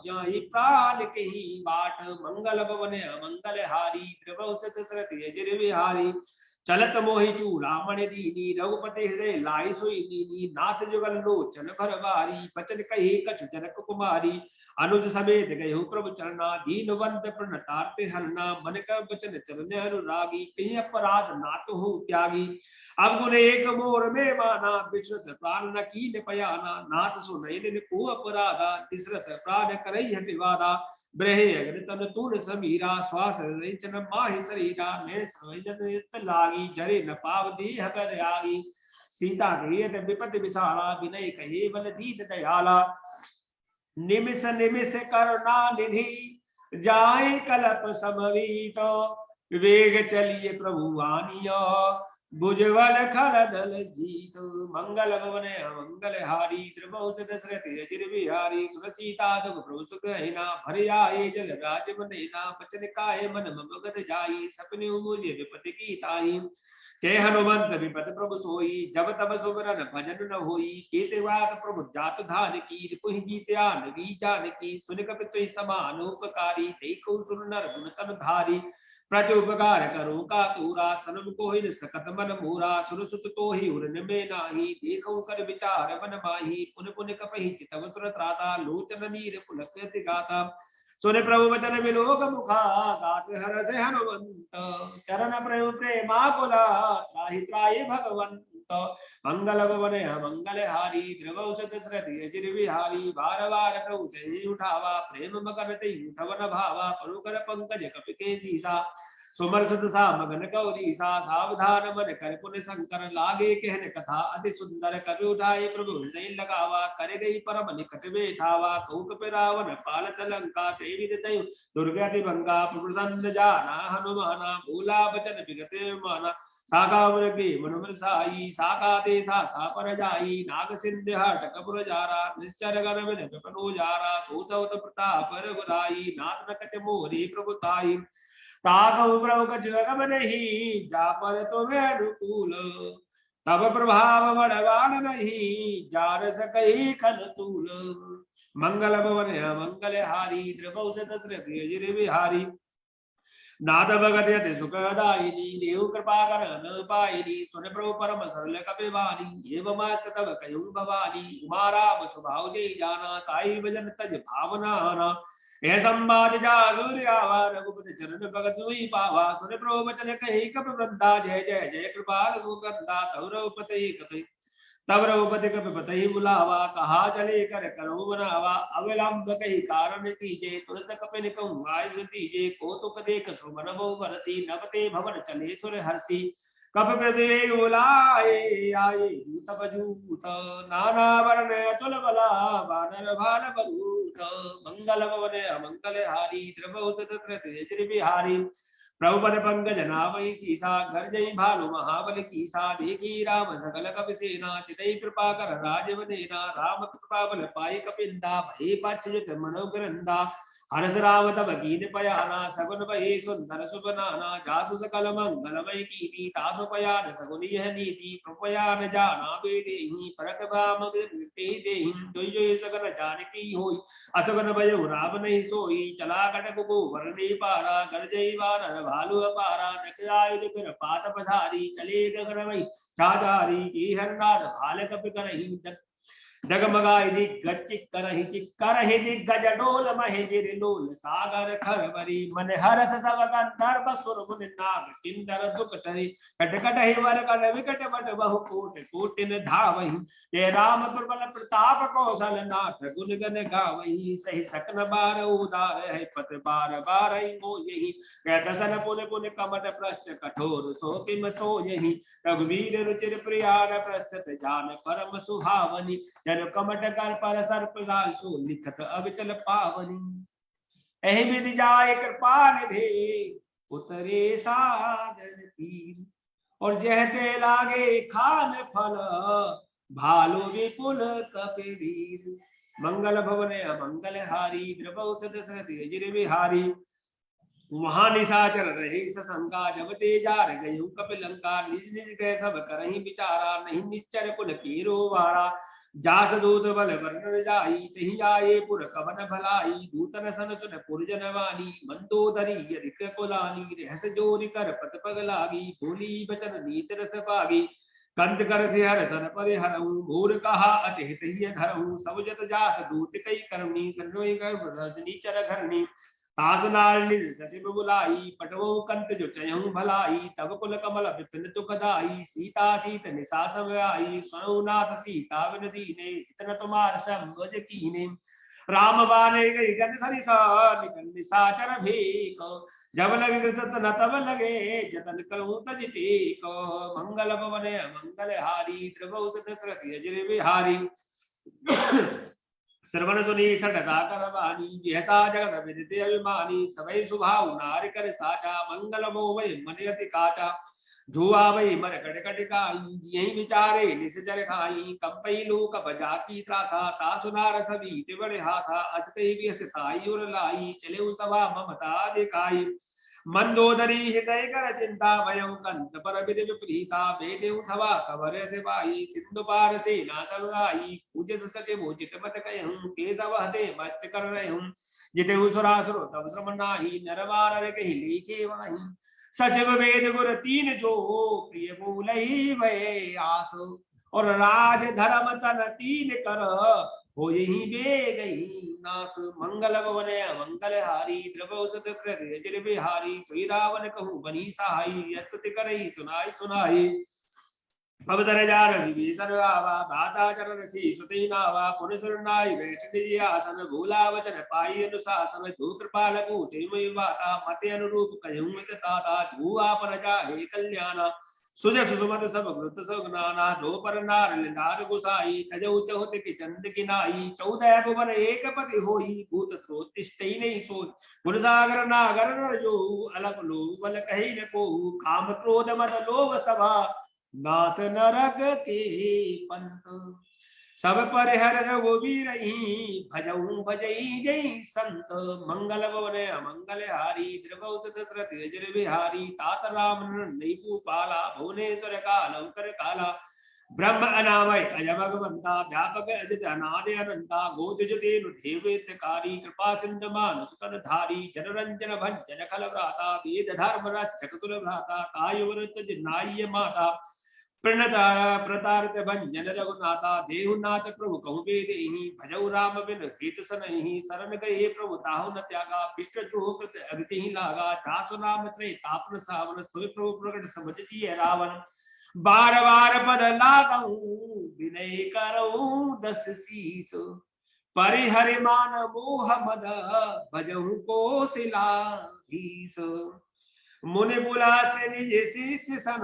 जाहि प्राण कही बाट, मंगल भवन मंगल हारी, द्रवहुस दशरथ अजर बिहारी, चलत मोहि चूड़ामणि दीनी, रघुपति हृदय लाई सोई दीनी, नाथ जुगल लोचन भर बारी, बचन कहे कछु जनक कुमारी, अनुज समेत गए प्रभु चरना, दीनवंत प्रणतार्थ हरना, मन का बचन चरण अनुरागी, कहीं अपराध नाथ हो त्यागी, अब गुण एक मोर में माना, विश्रुत प्राण न कीन पयाना, नाथ सुनयन को अपराधा, तिसरत प्राण करई हति वादा, ब्रहे अग्नि तन तूर समीरा श्वास रेचन माहि शरीरा ने सर्वजन लागी जरे न पाव देह कर आगी सीता के विपति विशाला विनय कहे बल दीन दयाला निमिष निमिष करुणा निधि जाए कलप समवीत वेग चलिए प्रभु आनियो भुजबल खल दल जीत मंगल भवन मंगल हारी त्रिभुज दशरथ अचिर बिहारी सुरसीता दुख प्रभु सुख हिना भर आए जल राज मनेना बचन काहे मन मगध जाई सपने मुझे विपति की ताई के हनुमंत विपत प्रभु सोई जब तब सुमरन भजन न होई केते वात प्रभु जात धान की पुहि जीत्यान वी जान की सुन कपित समान उपकारी देखो सुर नर गुण तन धारी प्रत्युपकार करो का तूरा सनम को हिन सकत मन मोरा सुर सुत तो ही उरन में नाही देखो कर विचार मन माही पुन पुन कपहि चितव सुर त्राता लोचन नीर पुलक गाता सुने प्रभु वचन विलोक मुखा गात हर से हनुमंत चरण प्रभु प्रेमाकुला त्राहि त्राहि भगवंत मंगल भवन मंगल हारी द्रवौष दशरथ अचिर बिहारी बार बार प्रभु चहि उठावा प्रेम मगन तहि उठवन भावा परुकर पंकज कपि के सीसा सुमरसत सा मगन गौरी सा सावधान मन कर पुन शंकर लागे कहन कथा अति सुंदर कवि उठाए प्रभु नहीं लगावा कर गई परम निकट बैठावा कौक पे रावण पालत लंका तेविद दयु दुर्गति भंगा प्रसन्न जाना हनुमाना भूला बचन विगत माना सागा मृगी मनुमन साई सागा दे साता पर जाई नाग सिंध हट कपुर जारा निश्चर गण विद विपनो जारा सोचवत प्रताप रघुराई नाथ नकच मोरी प्रभुताई ताकऊ प्रभु कछ गम नहीं जा पर तुम्हें अनुकूल तब प्रभाव बड़वान नहीं जार सकई खल तूल मंगल भवन मंगल हारी द्रवौ से दशरथ अचिर बिहारी नाथ भगत यति सुखदायिनी देव कृपा कर न पायिनी सुन प्रभु परम सरल कपिवानी एवं तब कयु भवानी उमा राम स्वभाव जय जाना ताई भजन तज भावना आना यह संवाद जा सूर्यावा रघुपति चरण भगत सुई पावा सुन प्रभु वचन कही कप वृंदा जय जय जय कृपाल सुगंधा तव रघुपति कपि तब रघुपति कपि पतहि बुलावा कहा चले कर करो बनावा अविलंब कही कारण कीजे तुरंत कपि कहूँ आय दीजे को तुक देख सुमन बहु बरसी नवते भवन चले सुर हर्षि कप प्रदेव बुलाए आए दूत बजूत नाना वर्ण अतुल बला वानर भाल बरूत मंगल भवन मंगल हारी द्रवौत दशरथ अचिर बिहारी प्रभुपद पंकज नामई सीसा घर जय भालु महाबल कीसा देखी राम सकल कपि सेना चितई कृपा कर राजव नेना राम कृपा बल पाई कपिंदा भय पच्युत मनोग्रंदा हरस राम तब कीन पयाना सगुन भये सुंदर सुबनाना जासु सकल मंगलमय कीर्ति तासु पयान सगुन यह नीति प्रपयान जाना बेदेहि परत भाम देहि जोई जोई सगन जानकी होई असगन भय राम नहीं सोई चला कटक को वरने पारा गरजई वानर भालु अपारा नखरायुध कर पात पधारी चले गगन वही चाचारी की हरनाथ भाल कपि करहि डगमगाई दिग्गज करहि दिग्गज डोल महेजिर लोल सागर खरबरी मन हरस सब गंधर्व सुर मुनि नाग किंदर दुख टहि कट कट हि वर कर विकट बट बहु कोट कोटिन धावहि ये राम दुर्बल प्रताप कौशल नाथ गुण गन गावहि सही सकन बार उदार है पत बार बार मो यही दसन पुन पुन कमट प्रश्न कठोर सो किम सो यही रघुवीर रुचिर प्रियान प्रस्तुत जान परम सुहावनी जन कमट कर पर सर्प रासु लिखत अविचल पावनी एहि विधि जाय कृपा निधि उतरे सागर तीर और जहते लागे खान फल भालु विपुल कपिवीर मंगल भवन मंगल हारी द्रवौष दशरथ अचिर बिहारी वहां निशाचर रहे सशंका जब ते जार गयु कपिलंका निज निज गए सब करहि विचारा नहीं निश्चर कुल कीरो वारा जास दूत बल वर्णन जाई तहि आए पुर कवन भलाई दूतन सन सुन पुरजन वानी मंदोदरी अधिक कुलानी रहस जोरि कर पत पग लागी भूली बचन नीत रस पागी कंत कर से हर सन पर हरऊ भूर कहा अति हित ही धरऊ सब जत जास दूत कई करनी सन्नोई कर रजनी चर घरनी तासनाल निज सचिव बुलाई पटवो कंत जो चयहु भलाई तब कुल कमल विपिन दुखदाई सीता सीत निशा सब आई स्वनाथ सीता विन दीने इतन तुम्हार संबोज कीने राम बाने गई गन निकल निशाचर भीक जब लगे सतन तब लगे जतन करूं तज टीक मंगल भवन मंगल हारी त्रिभुव दशरथ अजर बिहारी श्रवण सुनी सटका कर वाणी जैसा जगत विदित अभिमानी सबई सुभाव नार कर साचा मंगल मोह मन अति काचा जुआ वही मर कट काई यही विचारे निश्चर खाई कंपई लोक बजा की त्रासा तासुनार सभी तिबड़ हासा असकई व्यसताई और लाई चले सभा ममता दिखाई मंदोदरी हृदय कर चिंता भयं कंत पर विधि विपरीता बेदेव सभा कवर से पाई सिंधु पार से ना सरुराई पूजित सके मोचित मत कहूं केशव हसे मस्त कर रहे हूं जिते सुरासुर तब श्रम नाही नरवार कही लेखे वाही सचिव वेद गुर तीन जो प्रिय बोलई भय आस और राज धर्म तन तीन कर हो यही बेग ही नास मंगल भवन मंगल हारी द्रवौ सतकृत अजर बिहारी श्री रावण कहूँ बनी सहाई स्तुति करई सुनाई सुनाई अवसर जार विभीषण आवा भाता चरण सी सुति नावा पुनसुर नाई बैठ निज आसन भूला वचन पाई अनुशासन जो कृपाल पूछे मई बाता मते अनुरूप कहूँ मित ताता जो आपन चाहे कल्याणा सुज सुसुमत सब वृत सुगनाना जो पर नार नार गुसाई तजौ चहुत की चंद की नाई 14 भुवन एक पति होई भूत त्रोतिष्ठई नहीं सोई गुण सागर नागर जो अलग लो बल कही न को काम क्रोध मद लोभ सभा नाथ नरक के पंत सब परिहर रघुवीर भजऊ भजई जय संत मंगल भवन मंगल हारी द्रवौ दशरथ अजर बिहारी तात राम नहीं पाला भुवनेश्वर काल कर काला ब्रह्म अनामय अज भगवंता व्यापक अजित अनादि अनंता गोदिज तेनु देवेतकारी कृपा सिंध मानुष तन धारी जनरंजन भंजन खल भ्राता वेद धर्म रक्षक तुल भ्राता कायुवृत जिनाय माता प्रणता प्रतारित भंजन रघुनाथा देहुनाथ प्रभु कहु बेदेहि भजौ राम बिन हित सनहि शरण गए प्रभु ताहु न त्यागा विष्ट जो कृत अगति ही लागा दास नाम त्रय तापन सावन सोई प्रभु प्रकट समझ जिय रावण बार बार पद लागऊ विनय करऊ दस शीस परिहरिमान मोह मद भजहु को सिलाधीस मुनि बुला से निज शिष्य सन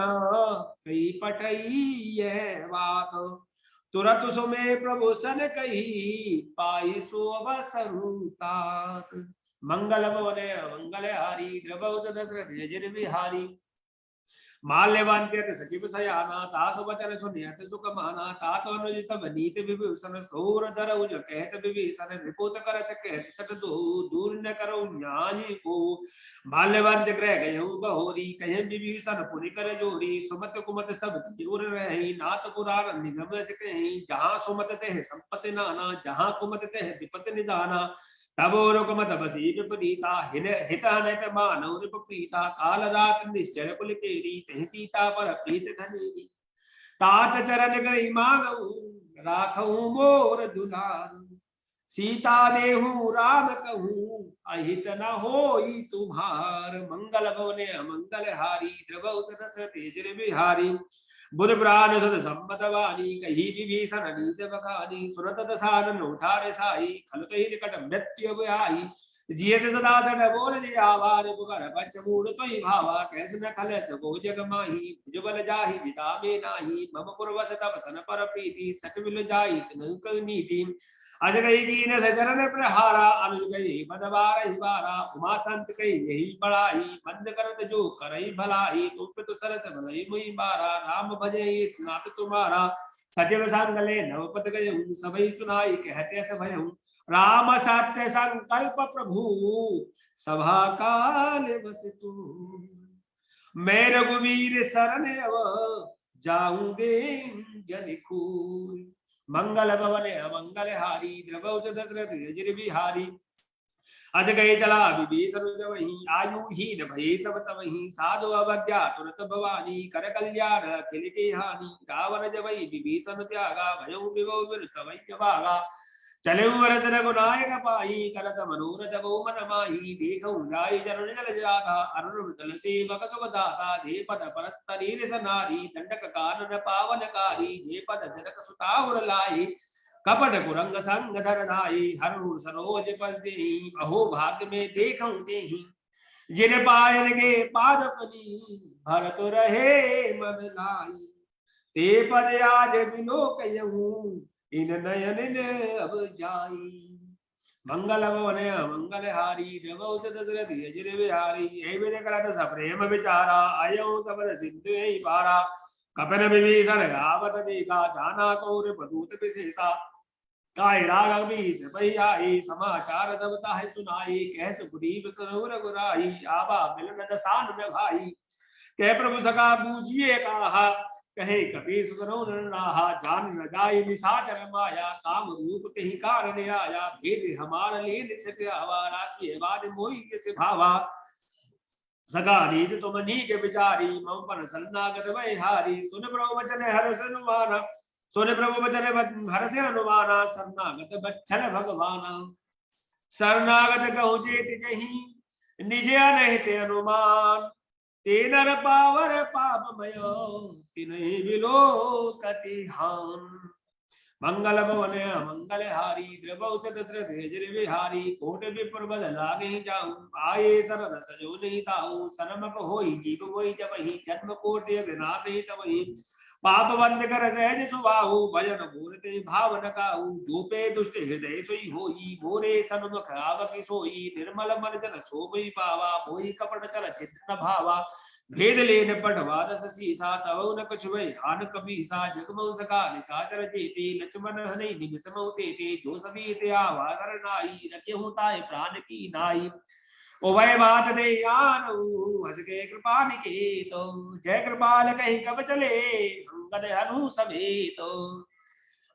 कई पटई यह बात तुरंत सुमे प्रभु सन कही पाई सोबसरुतात मंगल भवन मंगल हारी द्रवौ दशरथ अजर बिहारी माल्यवान्यत सचिव सयाना तास वचन सुनियत सुख माना तात अनुजित नीत विभीषण सोर धरऊ जो कहत विभीषण रिपोत कर कहत सट दो दूर न करो न्याय को माल्यवान्य ग्रह गयहु बहोरी कहे विभीषण पुनि कर जोरी सुमत कुमत सब दूर रही नाथ पुराण निगम से कहीं जहाँ सुमत तह संपत्ति नाना जहाँ कुमत तह विपत निदाना तबो रुकमत बसी विपरीता हित अनत मानव रिपीता काल रात निश्चर कुल केरी तह सीता पर प्रीत धनेरी तात चरण गई मांगऊ राखऊ मोर दुलार सीता देहु राम कहूँ अहित न होई तुम्हार मंगल भवन मंगल हारी द्रवौ दशरथ अजर बिहारी बुध प्राण सुध सम्मत वाणी कही विभीषण नीत बखानी सुरत दसानन उठारे साई खलुत ही निकट मृत्यु आई जिय से सदा सद बोल जे आवार पुकार पंच मूल तोई भावा कैसे न खलस गो जग माही भुजबल जाहि जिता में नाही मम पुरवस तप सन पर प्रीति सच मिल जाई तनक नीति अज गई कीन सचरण प्रहारा अनुज गई बदबार हिबारा उमा संत कई यही बड़ाई बंद करत जो करई भलाई तुम पे तो सरस भलई मुई बारा राम भजे नाथ तुम्हारा सचिव संगले नवपत गए सबई सुनाई कहते सब भयऊ राम सत्य संकल्प प्रभु सभा काल बस तू मैं रघुवीर शरण अब जाऊं दे जन खूर मंगल भवन मंगल हारी द्रवौ दशरथ अजर बिहारी अज गए चला विभीषण जवहि आयु हीन भये सब तवहि साधु अवज्ञा तुरत भवानी कर कल्याण अखिल के हानि रावण जवहि विभीषण त्यागा भयउ विभव विरत वै भागा चले वरस रघुनायक पाई करत मनोरथ गो मन माही देखऊ जाय चरण जल जाता अरुण तल सेवक सुख दाता जे पद परस्तरीर सनारी दंडक कानन पावन कारी जे पद जनक सुता उर लाई कपट कुरंग संग धरधाई हरु सरोज पद देहि अहो भाग्य में देखऊं देहि जिन पायल के पादपनी भरत रहे मन लाई ते पद आज बिलो कहूं इन नयन ने अब जाई मंगल भवन मंगल हारी रघु दशरथ अजर बिहारी हे विद करत सप्रेम विचारा आयो सबद सिंधु ही पारा कपिन विभीषण रावत देखा जाना कौर बदूत विशेषा काय राग बीस आई समाचार सब ताहि सुनाई कह सुग्रीव सरोवर गुराई आवा मिलन दसान में भाई कह प्रभु सका बूझिए कहा कहे कपीस राहा जान न जाय निशाचर माया काम रूप कही कारण आया भेद हमार लीन सके हवारा की बाद मोहि के भावा सगा नीत तुम नीक विचारी मम पर शरणागत वै हारी सुन प्रभु वचन हर्ष अनुमाना सुन प्रभु वचन हर्ष अनुमाना शरणागत बच्छल भगवाना शरणागत कहु जेत जही निज अनहित अनुमान ते नर पावर पापमय तिन्हि बिलो कति हान मंगल भवन मंगल हारी द्रवौ दशरथ अजर बिहारी कोट विप्र बद लागे जाऊं आये शरण तजो नहीं ताऊ सनमक होई जीव होई जबहि जन्म कोटि विनाशहि तबहि पाप बंद कर सहज सुबाहु भजन मूर्ति भाव न काहू जो पे दुष्ट हृदय सोई होई मोरे सन्मुख आवक सोई निर्मल मन जन सोई पावा मोहि कपट चल चित्त न भावा भेद लेन पढ़वा दस सीसा तव न कछु भय हान कपि सा जगमौ सका निशाचर जेते लक्ष्मण हनै निमिष मौ तेते जो सभी ते आवा नाई रखे ताय प्राण की नाई उभय बात दे आनु हस के कृपा निकेतो जय कृपाल कहीं कब चले अंगद हनु समेतो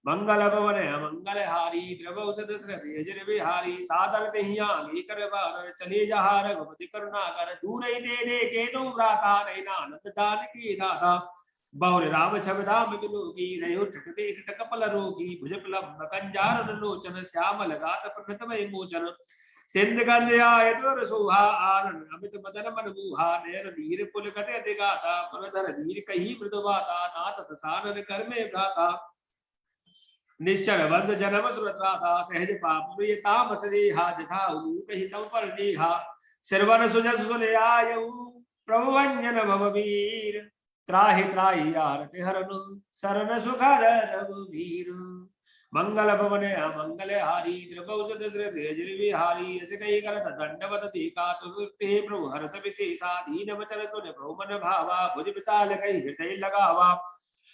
मंगल भवन मंगल हारी द्रवौ दशरथ अजर बिहारी सादर दहिया कर बार चले जहां रघुपति करुणा कर दूर ही दे दे के दो भ्राता नहीं नानद दान की दाता बहुर राम छब धाम बिलोगी रहो ठक देख टकपल रोगी भुज प्लव कंजार लोचन श्यामल गात प्रकृत में मोचन सिंध गंध्याय तुर सुहा आनंद अमित मदन मन मुहा नैर वीर पुल कते दिगाता मन धर वीर कही मृदुवाता नाथ तसानन कर में भ्राता निश्चल वंश जन्म सुरत्राता सहज पाप तामस देहा जथा उलूक हितम पर नेहा सिरवन सुजस सुने आयु प्रभु वंजन भववीर त्राहि त्राहि आरति हरनु शरण सुखद रघुवीर मंगल भवन मंगल हारी द्रवौ दशरथ अजर बिहारी अस कही करत दंडवत दीका तुते प्रभु हरस विशेषा दीन वचन सुन प्रभु मन भावा भुज विशाल कही हृदय लगावा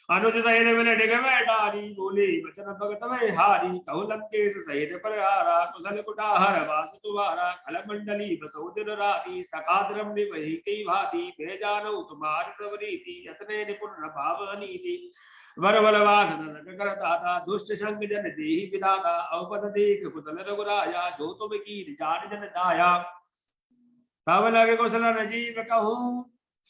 अनुज सहित मिल डिग बैठारी बोले वचन भगत वै हारी कहु लंकेश सहित प्रहारा कुशल कुटाहर वास तुम्हारा खल मंडली बसौ दिन राती सकाद्रम ने वही कई भाती वे जानो तुम्हारी सब रीति यतने निपुण भाव अनीति वर बलवास नरक करता दुष्ट संग जन देहि विधाता अवपद देख कुशल रघुराया जो तुम की जान जन दाया तब लगे कुशल नजीब कहूँ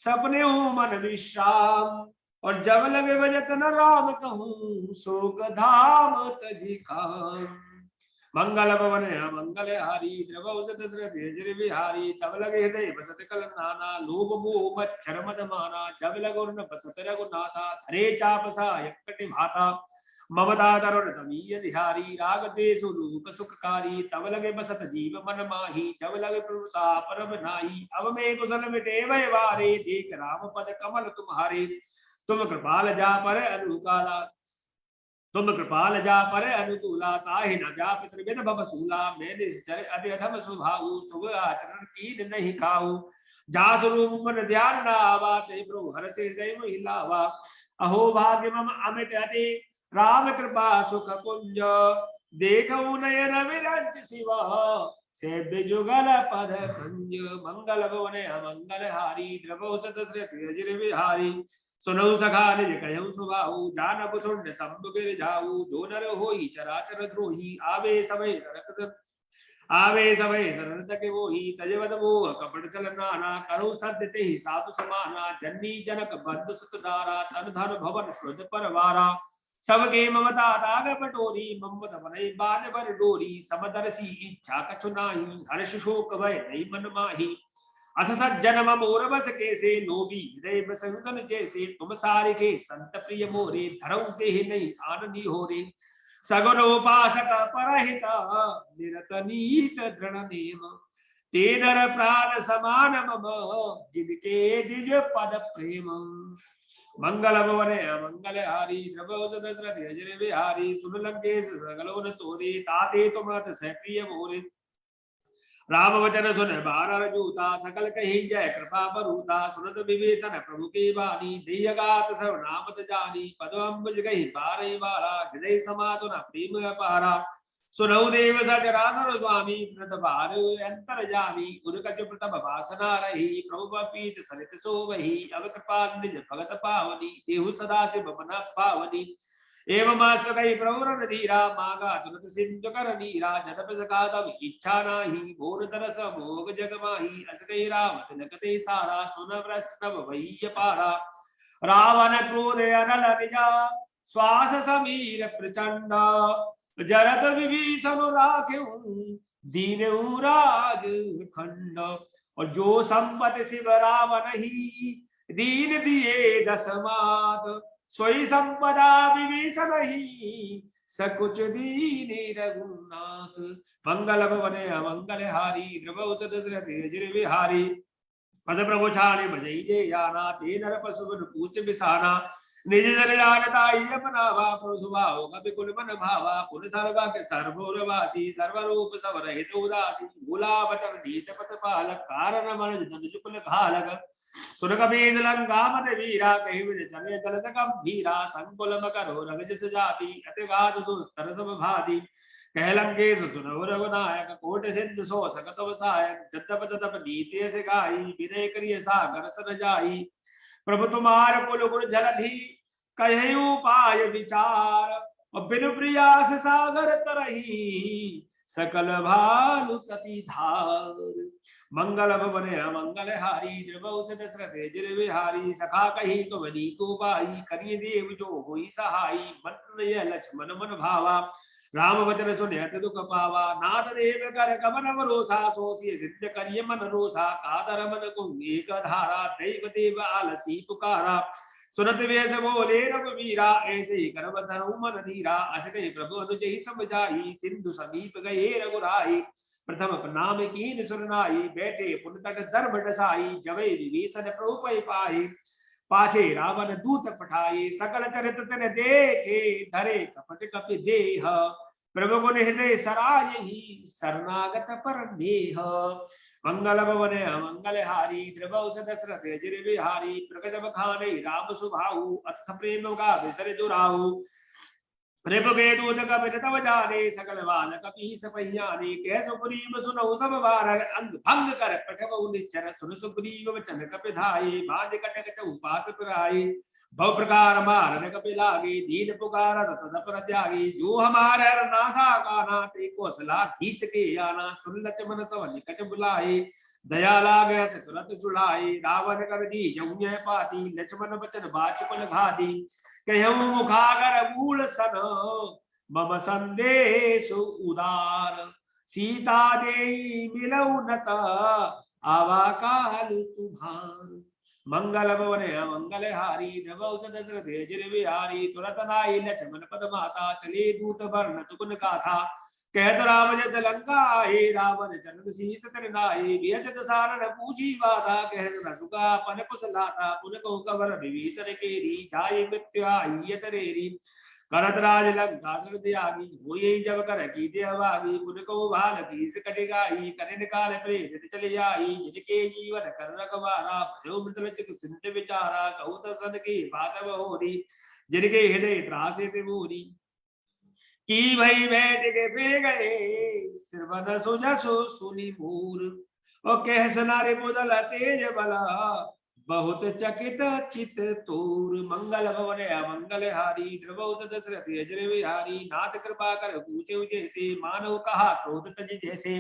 सपने हूँ मन विश्राम और जब लगे बजत न राम कहूँ शोक धाम तजी काम मंगल भवन मंगल हारी द्रवौ दशरथ अजर बिहारी तब लगे हृदय बसत कल नाना लोभ मोह मच्छर मद माना जब लगो न बसत रघुनाथा धरे चाप सायकट भाता ममता तरुण तमीय धिहारी राग द्वेष रूप सुखकारी तब लगे बसत जीव मन माही जब लगे प्रभुता परम नाही अब मैं कुशल मिटे वै वारे देख राम पद कमल तुम्हारे तुम कृपाल जा पर अनुकाला तुम कृपाल जा पर अनुकूला ताहि न जा पितृविद भवसूला मैं निश्चर अध्यधम सुभाऊ शुभ आचरण कीन नहीं खाऊ जा स्वरूप मन ध्यान न आवा ते प्रभु हर्ष हृदय मोहि लावा अहो भाग्य मम अमित अति राम कृपा सुख कुंज देखऊ नयन विरंच शिवा सेव्य जुगल पद कंज मंगल भवन मंगल हारी द्रवौ दशरथ अजर बिहारी सुनौ सखा निज कहु सुभाऊ जानब सुन शंभु गिर जाऊ जो नर होई चराचर द्रोही आवे समय शरण तक वोही तजवद मोह कपट चल नाना करो सद्य ते साधु समाना जन्नी जनक बंधु सुत दारा तन धन भवन श्रुत परवारा सबके ममता दाग बटोरी ममता बनई बान बर डोरी समदर्शी इच्छा कछु नाही हर्ष शोक भय नहीं मन माही अस सज्जन मोर बस कैसे लोभी हृदय बसंगन जैसे तुम सारे के संत प्रिय मोरे धरऊ देह नहीं आनंदी हो रे सगुन उपासक परहित निरत नीत दृढ़ नेम ते नर प्राण समान मम जिनके निज पद प्रेम मंगल भवने मंगल हारी द्रव सदस्रथ यजन विहारी सुन लंकेश सगलोन तोरे ताते तुम सप्रिय मोरे राम वचन सुन बानर जूता सकल कही जय कृपा बरूता सुनत विभीषण प्रभु की वाणी देयगात सब नामत जानी पद अम्बुज गही बारही बारा हृदय समातु न प्रेम अपारा सुनऊ देव सचराचर स्वामी प्रत भार अंतर जामी गुरु कच प्रतम वासना रही प्रभु पीत सरित सो वही अब कृपा निज भगत पावनी देहु सदा शिव मन पावनी एवं कई प्रवरण धीरा मागा तुरंत सिंधु कर नीरा जदप सका तब इच्छा नाही भोर तरस भोग जग माही अस कई राम तिलकते सारा सुन भ्रष्ट तब वही पारा रावण क्रोध अनल निजा श्वास समीर प्रचंड जरत विभीषण राखे दीन राज खंड और जो संपत शिव रावण ही दीन दिए दसमात सोई संपदा विभीषण ही सकुच दीन रघुनाथ मंगल भवन मंगल हारी द्रवौषध जर विहारी पद प्रभु छाने बजई जे याना ते नर पशु पूछ बिसाना निज जन जानताई अपनावा प्रभु सुभाव कपि कुल मन भावा पुन सर्वा के सर्वोरवासी सर्वरूप सब रहित उदासी भूला बचन नीत पत पालक कारण मन जन जुकुल घालक सुन कबीर लंका मत वीरा कही विज चले चलत गंभीरा संकुल मकरो रग जिस जाति अतिगाद दुस्तर सब भाति कह लंकेश सुनौ रघुनायक कोट सिंधु सो सकत वसायक जतप ततप नीति से गाई विनय करिय सागर सन जाई प्रभु तुम्हार कुल गुण जलधि कहे उपाय विचार और बिनु प्रयास सागर तरही सकल भानु कपि धार मंगल भवन मंगल हारी द्रवौषध दशरथ जिर विहारी सखा कही तुम नीको बाई करिय देव जो होई सहाई मंत्र लक्ष्मण मन भावा राम वचन सुनत दुख पावा नाथ देव कर कमन भरोसा सोसिय सिद्ध करिय मन रोसा कादर मन को एक धारा दैव देव आलसी पुकारा सुनत वेश बोले रघुवीरा ऐसे करब धनु मन धीरा अस कहि प्रभु अनुजहि समझाई सिंधु समीप गए रघुराई प्रथम नाम कीन सुरनाई बैठे पुन तट धर्म डसाई जवे विभीषण प्रभु पै पाई पाछे रावण दूत पठाए सकल चरित तन देखे धरे कपट कपि देह प्रभु गुण हृदय सराय ही शरणागत पर नेह मंगल भवन मंगल हारी द्रवौषध दशरथ जिर विहारी प्रकट बखाने राम सुभाऊ अथ प्रेम गा विसर दुराऊ रिप के दूत कपित तव जाने सकल बाल कपि सपहियाने कह सुग्रीव सुनौ सब बार अंग भंग कर पठबहु निश्चर सुन सुग्रीव वचन कपि धाये बांध कटक चौपास पुराए भव प्रकार मार कपि लागे दीन पुकार तदप त्यागी जो हमारे नासा काना ते कौशला धीस के आना सुन लक्ष्मण सब निकट बुलाए दया लागे हस तुरंत छुड़ाए रावण कर दी जमुने पाती लक्ष्मण बचन बाचुकल घाती कहूँ मुखागर मूल सन मम संदेश उदार सीता देई मिलऊ नत आवा काल तुम्हार मंगल भवन मंगल हारी द्रवौषध दशरथ जिर विहारी तुरत नाई लक्ष्मण पद माता चले दूत वर्ण तुकुन गाथा कहत राम जस लंका हे रावण चरण शीस तर नाई बेचत सारण पूछी बाधा कह रसुका पन कुशलाता पुन को कवर विभीषण केरी जाय मृत्यु आई तरेरी करत राज लंका सर त्यागी होई जब कर की देहवागी पुन को भाल कीस कटिगाई करे निकाल प्रेम चले आई जिनके जीवन कर रखवारा भजो मृत लचक सिंध विचारा कहु सन की बात होरी जिनके हृदय त्रासे ते मोरी की भई बैठ के पे गए सिरवन सुजसु सुनी मूर और कह सनारे मुदल तेज बला बहुत चकित चित तूर मंगल भवन मंगल हारी द्रवौषध दशरथ जिर विहारी नाथ कृपा कर पूछे जैसे मानव कहा क्रोध तज जैसे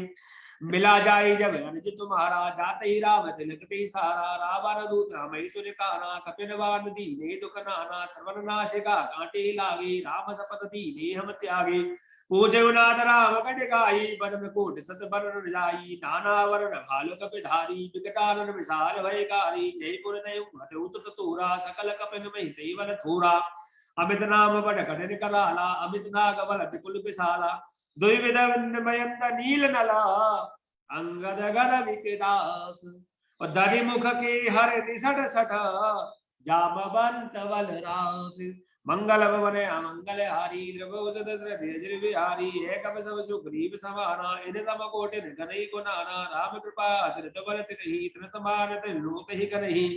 मिला जाए जब अनुज तुम्हारा जाते ही राम तिलकते सारा रावण दूत हमें सुन काना कपिनवान दीने दुख नाना सर्वन नाशिका कांटे लागे राम सपथ दीने हम त्यागे पूजे नाथ राम कटिकाई बदन कोट सत बरन जाई नाना वर्ण भालु कपिधारी विकटानन विशाल भयकारी जयपुर देव हटउत तोरा सकल कपिन में तेवन थोरा अमित नाम बड़ कठिन कराला, अमित नाग बल विपुल विशाला, द्विविध विंदमयंत नील नला, अंगद गद विकरास, और दरि मुख के हर निसट सठ, जामवंत बल रास, मंगल भवन अमंगल हारी, द्रवोस दशरथ अजर बिहारी, एक सब सुग्रीव समाना, इन सम कोटि गणई को नाना, राम कृपा अतुलित बल तिनहि, तन समान लोक ही करहि,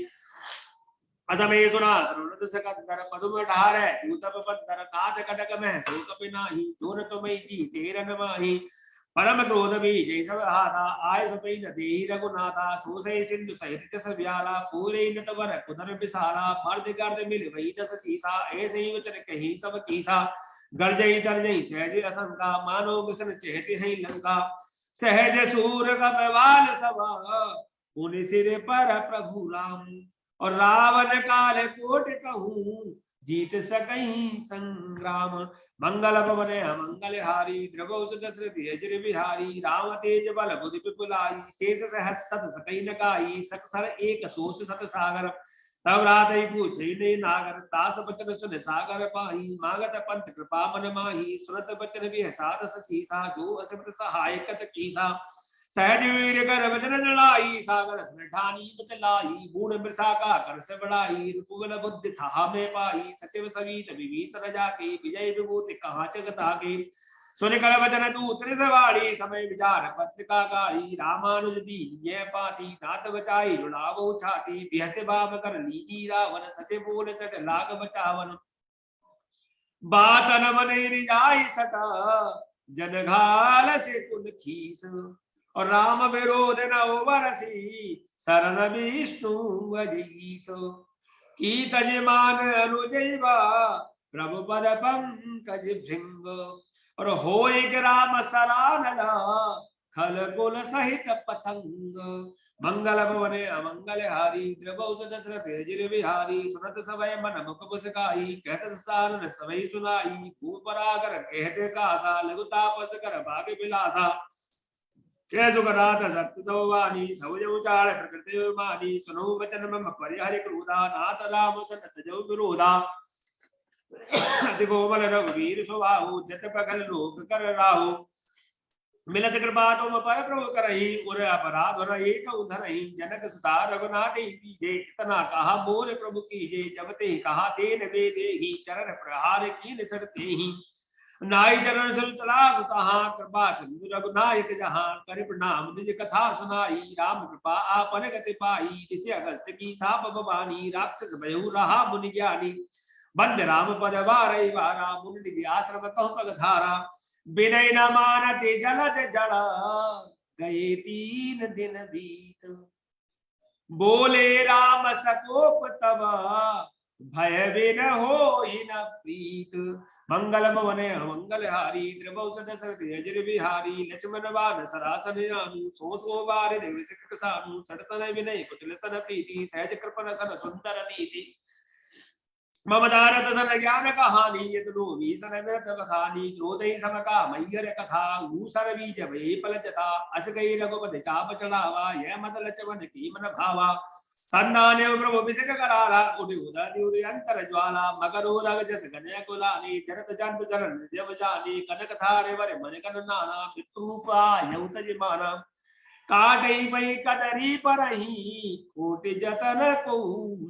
अदमे सुना सुनत सकंदर पदुम ढार है, जूतप पंदर काज कटक में सो कपि नाही, जोन तुमई जी तेरन माही, परम क्रोध भी जय सब हाथा, आय सपई न देहि रघुनाथा, सो सही सिंधु सहित जस व्याला, पूरे इन तवर कुदर विशाला, मर्द गर्द मिल वही दस सीसा, ऐसे ही वचन कही सब कीसा, गर्जई तर्जई सहज असंका, मानो बिसन चहते हैं लंका, सहज सूर कपवाल सभा, पुनि सिर पर प्रभु राम, और रावण काल कोट कहूं, जीत सकहीं संग्राम, मंगल भवन मंगल हारी, द्रवोस दशरथ अजर बिहारी, राम तेज बल बुद्धि विपुलाई, शेष सहस सत सकई नकाई, सकसर एक सोस सत सागर, तब रात ही पूछे ने नागर, तास बचन सुन सागर पाही, मागत पंथ कृपा मन माही, सुनत बचन भी साध सीसा, जो असमत सहायकत कीसा, सहज वीर कर वचन जड़ाई, सागर ठानी बचलाई, बूढ़ मृषा का कर से बढ़ाई, रिपुगल बुद्धि था में पाई, सचिव सवीत विभीषण जाके, विजय विभूति कहाँ चकता के, सुन कर वचन दूत सवारी, समय विचार पत्रिका गाड़ी, रामानुज दीन ये पाती, नाथ बचाई जुड़ावो छाती, बिहसे बाम कर लीजी रावण, सचे बोल सट लाग बचावन, बात न मने रिजाई सटा, जनघाल से कुल खीस, और राम विरोध न बरसी, शरण विष्णु अजीसो, की तजमान अनुजैवा, प्रभु पद पंकज भृंग, और होय ग्राम सरानला, खल कुल सहित पतंग, मंगल भवन अमंगल हारी, द्रवोस दशरथ अजर बिहारी, सुनत समय मन मुख मुस्काई, कहत सारन सबई सुनाई, भूपरागर कहते कासा, लघु तापस कर भाग्य विलासा, जय सुखनाथ सत्य सौवानी, सौज उचार प्रकृति मानी, सुनो वचन मम परिहरि क्रोधा, नाथ राम सनत जो विरोधा, अति कोमल रघुवीर स्वभाव, जत प्रखर लोक कर राहु, मिलत कृपा तुम पर प्रभु करही, उर अपराध और एक उधरही, जनक सुता रघुनाथ कीजे, इतना कहा मोर प्रभु कीजे, जब ते कहा तेन वे देहि, चरण प्रहार की निसरते ही, नाई चरण सुन चला कहा, कृपा सिंधु रघुनायक जहां, कर प्रणाम निज कथा सुनाई, राम कृपा आपन गति पाई, ऋषि अगस्त की साप बवानी, राक्षस भयउ रहा मुनि ज्ञानी, बंद राम पद बारई बारा, मुनि आश्रम कहु पग धारा, विनय न मानते जलद जड़ा, गए 3 दिन बीत, बोले राम सकोप तब, भय बिन हो न प्रीत, मंगल भवन मंगल हारी, द्रवोस दशरथ अजर बिहारी, लक्ष्मण बाण सरासन जानु, सो बार देव सिख सानु, सड़सन विनय कुटिल सन प्रीति, सहज कृपन सन सुंदर नीति, मम दारत सन ज्ञान कहानी, यतनो सन विरत बखानी, क्रोधि समका मैयर कथा, ऊसर बीज भय पल जता, अस गई रघुपति चाप चढ़ावा, यह मत लक्ष्मण की मन भावा, संधाने प्रभु विषक कराला, उठि उदय उदय अंतर ज्वाला, मकरो रग जस गणय कुलानी, जरत जंतु चरण जब जानी, कनक थारे वर मन कन नाना, विप्रूपा यौत जिमाना, काटई पई कदरी परही, कोटि जतन को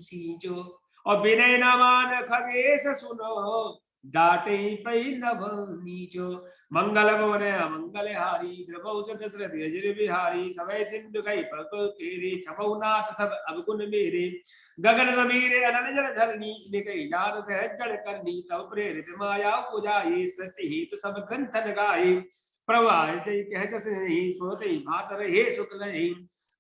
सींचो, और विनय न मान खगेश सुनो, डाटे पई नभ नीचो, मंगल भवन मंगल हारी, द्रवोस दशरथ अजर बिहारी, समय सिंधु कई पग तेरे, छपऊ नाथ सब अवगुण मेरे, गगन समीरे अनन जल धरनी, निकई जात सहज जड़ करनी, तब प्रेरित माया पुजाई, सृष्टि हेतु सब ग्रंथ लगाए, प्रभु से कहत से सोते मातर हे सुख गई,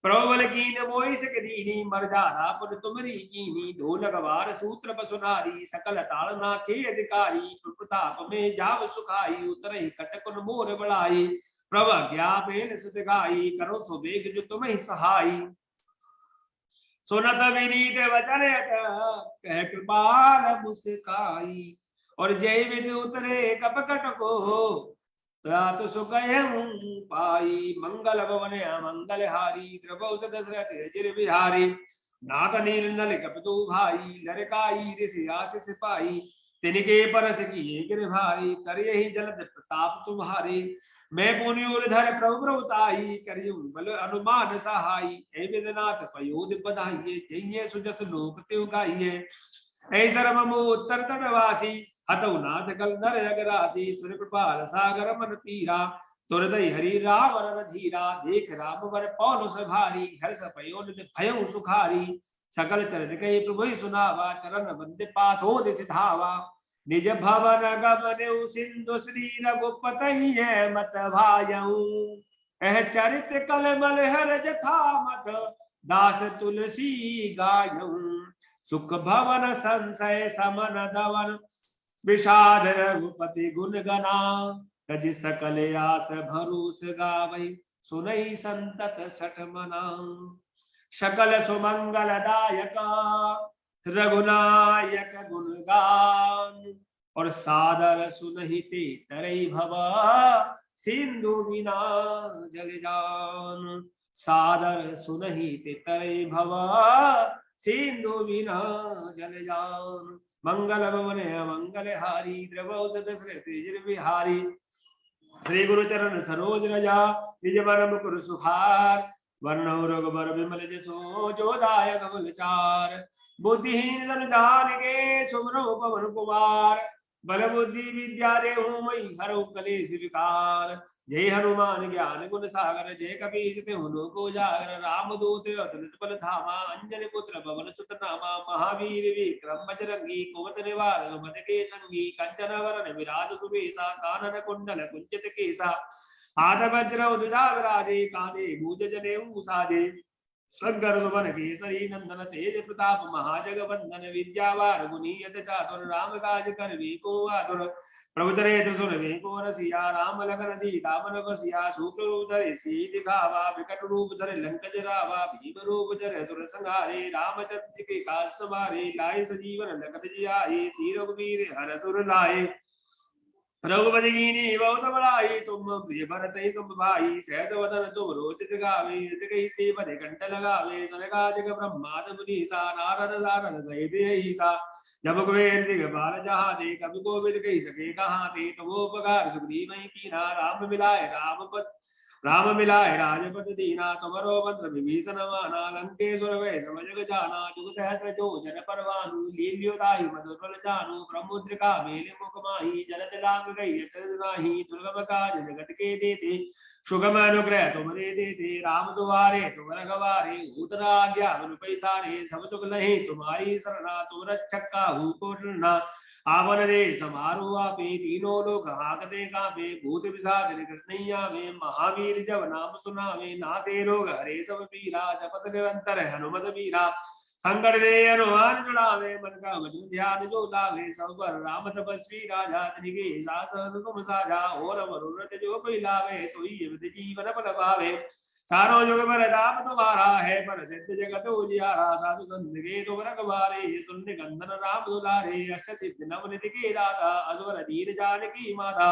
प्रबल कीन मोहि सिक दीनी, मर जाना पुन तुमरी कीनी, ढोलक वार सूत्र बसुनारी, सकल ताल नाखे अधिकारी, प्रताप में जाव सुखाई, उतरहि कटकुन मोर बढ़ाई, प्रभ ज्ञापेन सुत गाई, करो सो वेग जो तुम्हें सहाई, सुनत विनीत वचन कह कृपाल मुस्काई, और जय विधि उतरे कपकट को, तात सुख पाई, मंगल भवन मंगल हारी, द्रवोस दशरथ अजर बिहारी, नाथ नील नल कपतु भाई, लरकाई ऋषि आशीष पाई, तिनके परस किए गिर भारी, करे ही जलद प्रताप तुम्हारे। मैं पुनि धर प्रभु प्रभुताई, करियु बल अनुमान सहाई। हे विदनाथ पयोध बधाइये, जइये सुजस लोक त्यो गाइये। ऐ सर्वम उत्तर तटवासी, हतौ नाथ कल नर अगरासी। सुर कृपाल सागर मन पीरा, तुरदय हरि रावण धीरा। देख राम वर पौलुस भारी, घर सपयो निज भयउ सुखारी। सकल चरित कहि प्रभु सुनावा, चरण बंदे पाथो दिस धावा। निज भवन गमनउ सिंधु श्री रघुपति मत भायऊ। एह चरित कलमल हर जथा मत, दास तुलसी गायऊ। सुख भवन संशय समन दवन, विषाद रघुपति गुण गना। तज सकल आस भरूस गावै, सुनई संतत सठ मना। सकल सुमंगल दायका, रघुनायक गुणगान। और सादर सुनहिते तरई भवा, सिंधु बिना जल जान। सादर सुनहिते तरई भवा, सिंधु बिना जल जान। मंगल भवन मंगल हारी, द्रवौषध श्री बिहारी। श्री गुरु चरण सरोज रजा, निज मन मुकुर सुखार। वर्ण रघुबर विमल जसो, जो दायक फल चार। बुद्धिहीन जन जान सुमरो पवन कुमार। बल बुद्धि विद्या देहु मई, हरऊ कलेश विकार। जय हनुमान ज्ञान गुण सागर, जय कपीस तिहु लोक उजागर। रामदूत अतुलित बल धामा, अंजनी पुत्र पवन सुत नामा। महावीर विक्रम बजरंगी, कुमति निवार सुमति के संगी। कंचन वरण विराज सुबेसा, कानन कुंडल कुंचित केसा। हाथ वज्र ध्वजा विराजे, कांधे भूज जनेऊ साजे। शंकर सुवन केसरी नंदन, तेज प्रताप महाजगवंदन। विद्यावान गुणी अति चातुर, राम काज करवे को आतुर। प्रभु चरित्र सुनवे को रसिया, राम लखन सीता मन बसिया। सूक्ष्म रूप धरे सिय दिखावा, विकट रूप धरे लंक जरावा। भीम रूप धरे असुर संहारे, रामचंद्र के काज सवारे। लाए सजीवन लखन जियाए, श्री रघुवीर हर सुर लाए। रघुपति कीनी बहुत बड़ाई, तुम प्रिय भरत ही तुम भाई। सहस वदन तुम रोचत गावे, कही श्रीपति कंठ लगावे। सनकादिक ब्रह्माद मुनीसा, नारद सारद सहित ईसा। जब कुबेर दिगपाल जहाँ ते, कवि कोविद कही सके कहाँ ते। तुम उपकार सुग्रीव ही कीना, राम मिलाए राजपद दीना। तुमरो मंत्र विभीषण माना, लंकेश्वर वै सब जग जाना। जुग सहस्र जो जन परवानु, लील्यो ताहि मधुर फल जानु। ब्रह्मुद्रिका मेलि मुख माहि, जलद लांग गई अचरज नाही। दुर्गम काज जगत के देते, सुगम अनुग्रह तुमरे देते। राम दुआरे तुम रखवारे, भूत न आज्ञा बिनु पैसारे। सब सुख लहे तुम्हारी सरना, तुम रक्षक काहू को डरना। आवन रे समारो आपे, तीनों लोग हाकते कांपे। भूत पिशाच निकट नहीं आवे, महावीर जब नाम सुनावे। नासे रोग हरे सब पीरा, जपत निरंतर हनुमत वीरा। संकट दे हनुमान छुड़ावे, मन का वचन ध्यान जो लावे। सब पर राम तपस्वी राजा, तिनके सास तुम साजा। और मनोरथ जो कोई लावे, सोई जीवन फल पावे। चारों युग पर ताप तुम्हारा है, पर सिद्ध जगत उजियारा। साधु संत के तुम रखवारे, तुमने गंधन राम दुलारे। अष्ट सिद्धि नव निधि के दाता, असवर दीन जानकी माता।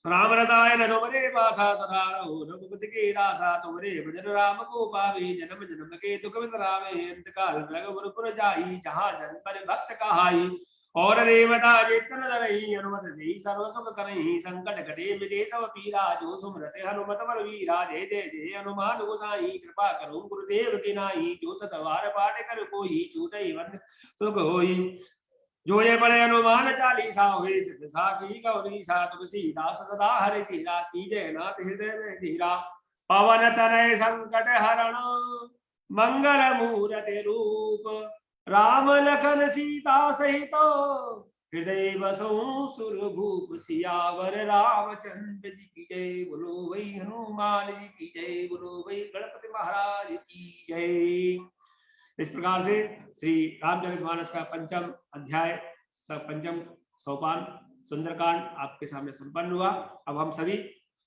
राम रसायन तुमरे पासा, सदा रहो रघुपति के दासा। तुमरे भजन राम को पावे, जन्म जन्म के दुख बिसरावे। अंत काल रघुपुर जाई, जहाँ जन पर भक्त कहाई। और देवता चेतन धरहि, हनुमत से सर्व सुख करहि। संकट कटे मिटे सब पीरा, जो सुमरत हनुमत बल वीरा। जय जय जय हनुमान गोसाई, कृपा करो गुरुदेव की नाई। जो सतवार पाठ कर कोई, छूटई बंद सुख होई। जो ये बड़े हनुमान चालीसा, हुए सिद्ध साखी गौरीसा। तुलसीदास सदा हरि धीरा, कीजय नाथ हृदय में धीरा। पवन तनय संकट हरण, मंगल मूरति रूप। राम लखन सीता सहित, हृदय बसो सुरभूप। सियावर रामचंद्र जी की जय, बोलो वही हनुमान जी की जय। बोलो वही गणपति महाराज की जय। इस प्रकार से श्री रामचरितमानस का पंचम अध्याय, पंचम सोपान सुंदरकांड आपके सामने संपन्न हुआ। अब हम सभी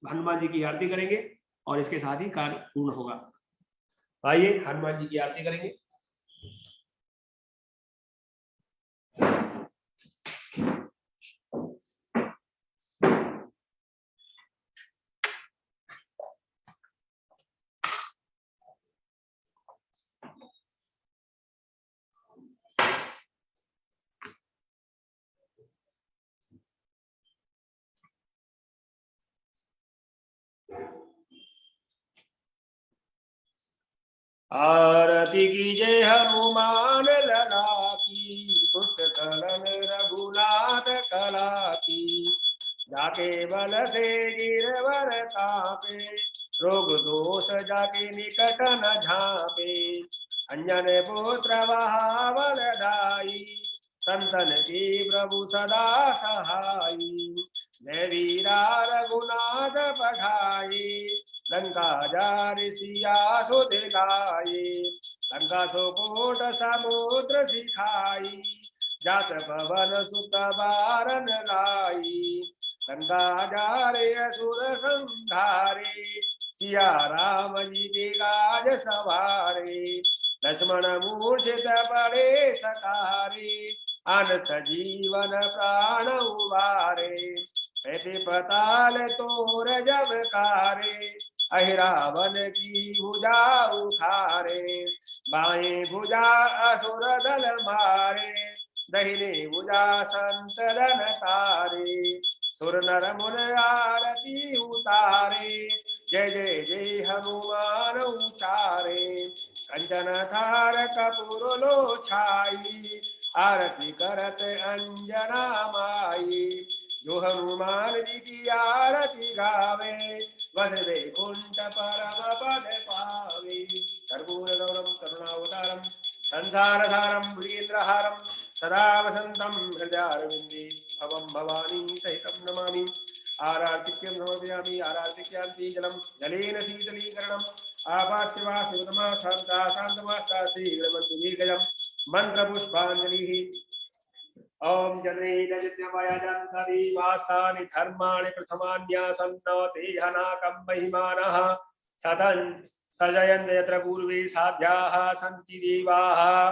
हनुमान जी की आरती करेंगे और इसके साथ ही कार्य पूर्ण होगा। आइए हनुमान जी की आरती करेंगे। आरती कीजय हनुमान लला की, दुष्ट दलन रघुनाथ कला की। जाके बल से गिरवर कापे, रोग दोष जाके निकट न झापे। अंजन पुत्र महाबलदाई, संतन की प्रभु सदा सहाई। जय वीरा रघुनाथ पठाई, लंका जारि सिया सुध लाए। लंका सोकोट समुद्र सिखाई, जात पवन सुत बारन लाई। लंका जारे असुर संहारे, सिया राम जी के काज सवारे। लक्ष्मण मूर्छित पड़े सकारे, अन सजीवन प्राण उबारे। पैते पताल तोर जबकारे, अहिरावन की भुजा उखारे। बाएं भुजा असुर दल मारे, दहिने भुजा संत दल तारे। सुर नर मुन आरती उतारे, जय जय जय हनुमान उचारे। कंचन थार कपूर लो छाई, आरती करत अंजना माई। जो हनुमान जी की आरती गावे, वह वैकुंठ परम पद पावे। कर्पूर गौरम करुणावतारम, संसारधारम भुजगेन्द्रहारम, सदा वसंतम हृदयारविंदे भवम भवानी सहितं नमामि। आरार्तिक्यं समर्पयामि, आरार्तिक्यांति जलम जलेन शीतलीकरणम् आपास्यवासिवतमा शांता शांतमास्ताति गणमन्दिरीगजम् मंत्र पुष्पांजलिः। ओम जनैरजत्यमयजन्तरि वास्तानि धर्माणि प्रथमान्यासन्नो देहनाकं महिमानः सदन् सजयन्त यत्र पूर्वे साध्याः सन्ति देवाः।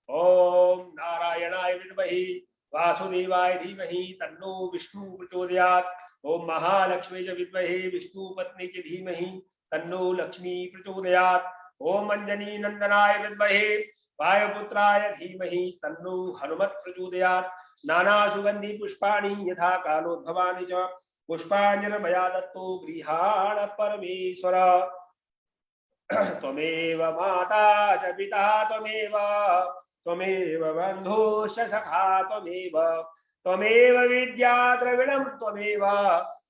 ओम नारायणाय विद्महे वासुदेवाय धीमहि तन्नो विष्णु प्रचोदयात्। ओम महालक्ष्मी च विद्महे विष्णु पत्नी के धीमहि तन्नो लक्ष्मी प्रचोदयात्। ओम अंजनी नंदनाय विद्महे वायुपुत्राय धीमहि तन्नो हनुमत् प्रचोदयात्। नाना सुगंधि पुष्पाणि यथा कालोद्भवानि च पुष्पांजलि मया दत्तो गृहाण परमेश्वर। त्वमेव माता च पिता त्वमेव, त्वमेव बन्धुश्च सखा त्वमेव, त्वमेव विद्या द्रविणं त्वमेव,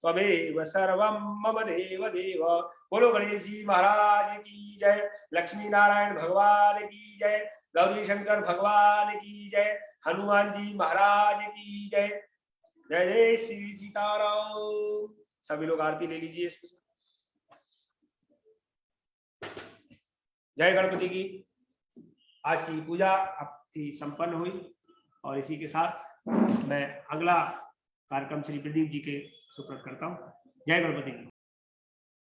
त्वमेव सर्वं मम देव देव। बोलो गणेश जी महाराज की जय, लक्ष्मी नारायण भगवान की जय, गौरी शंकर भगवान की जय, हनुमान जी महाराज की जय। जय जय श्री सीताराम। सभी लोग आरती ले लीजिए। जय गणपति की। आज की पूजा आपकी संपन्न हुई और इसी के साथ मैं अगला कार्यक्रम श्री प्रदीप जी के सुपुर्द करता हूँ। जय गणपति की।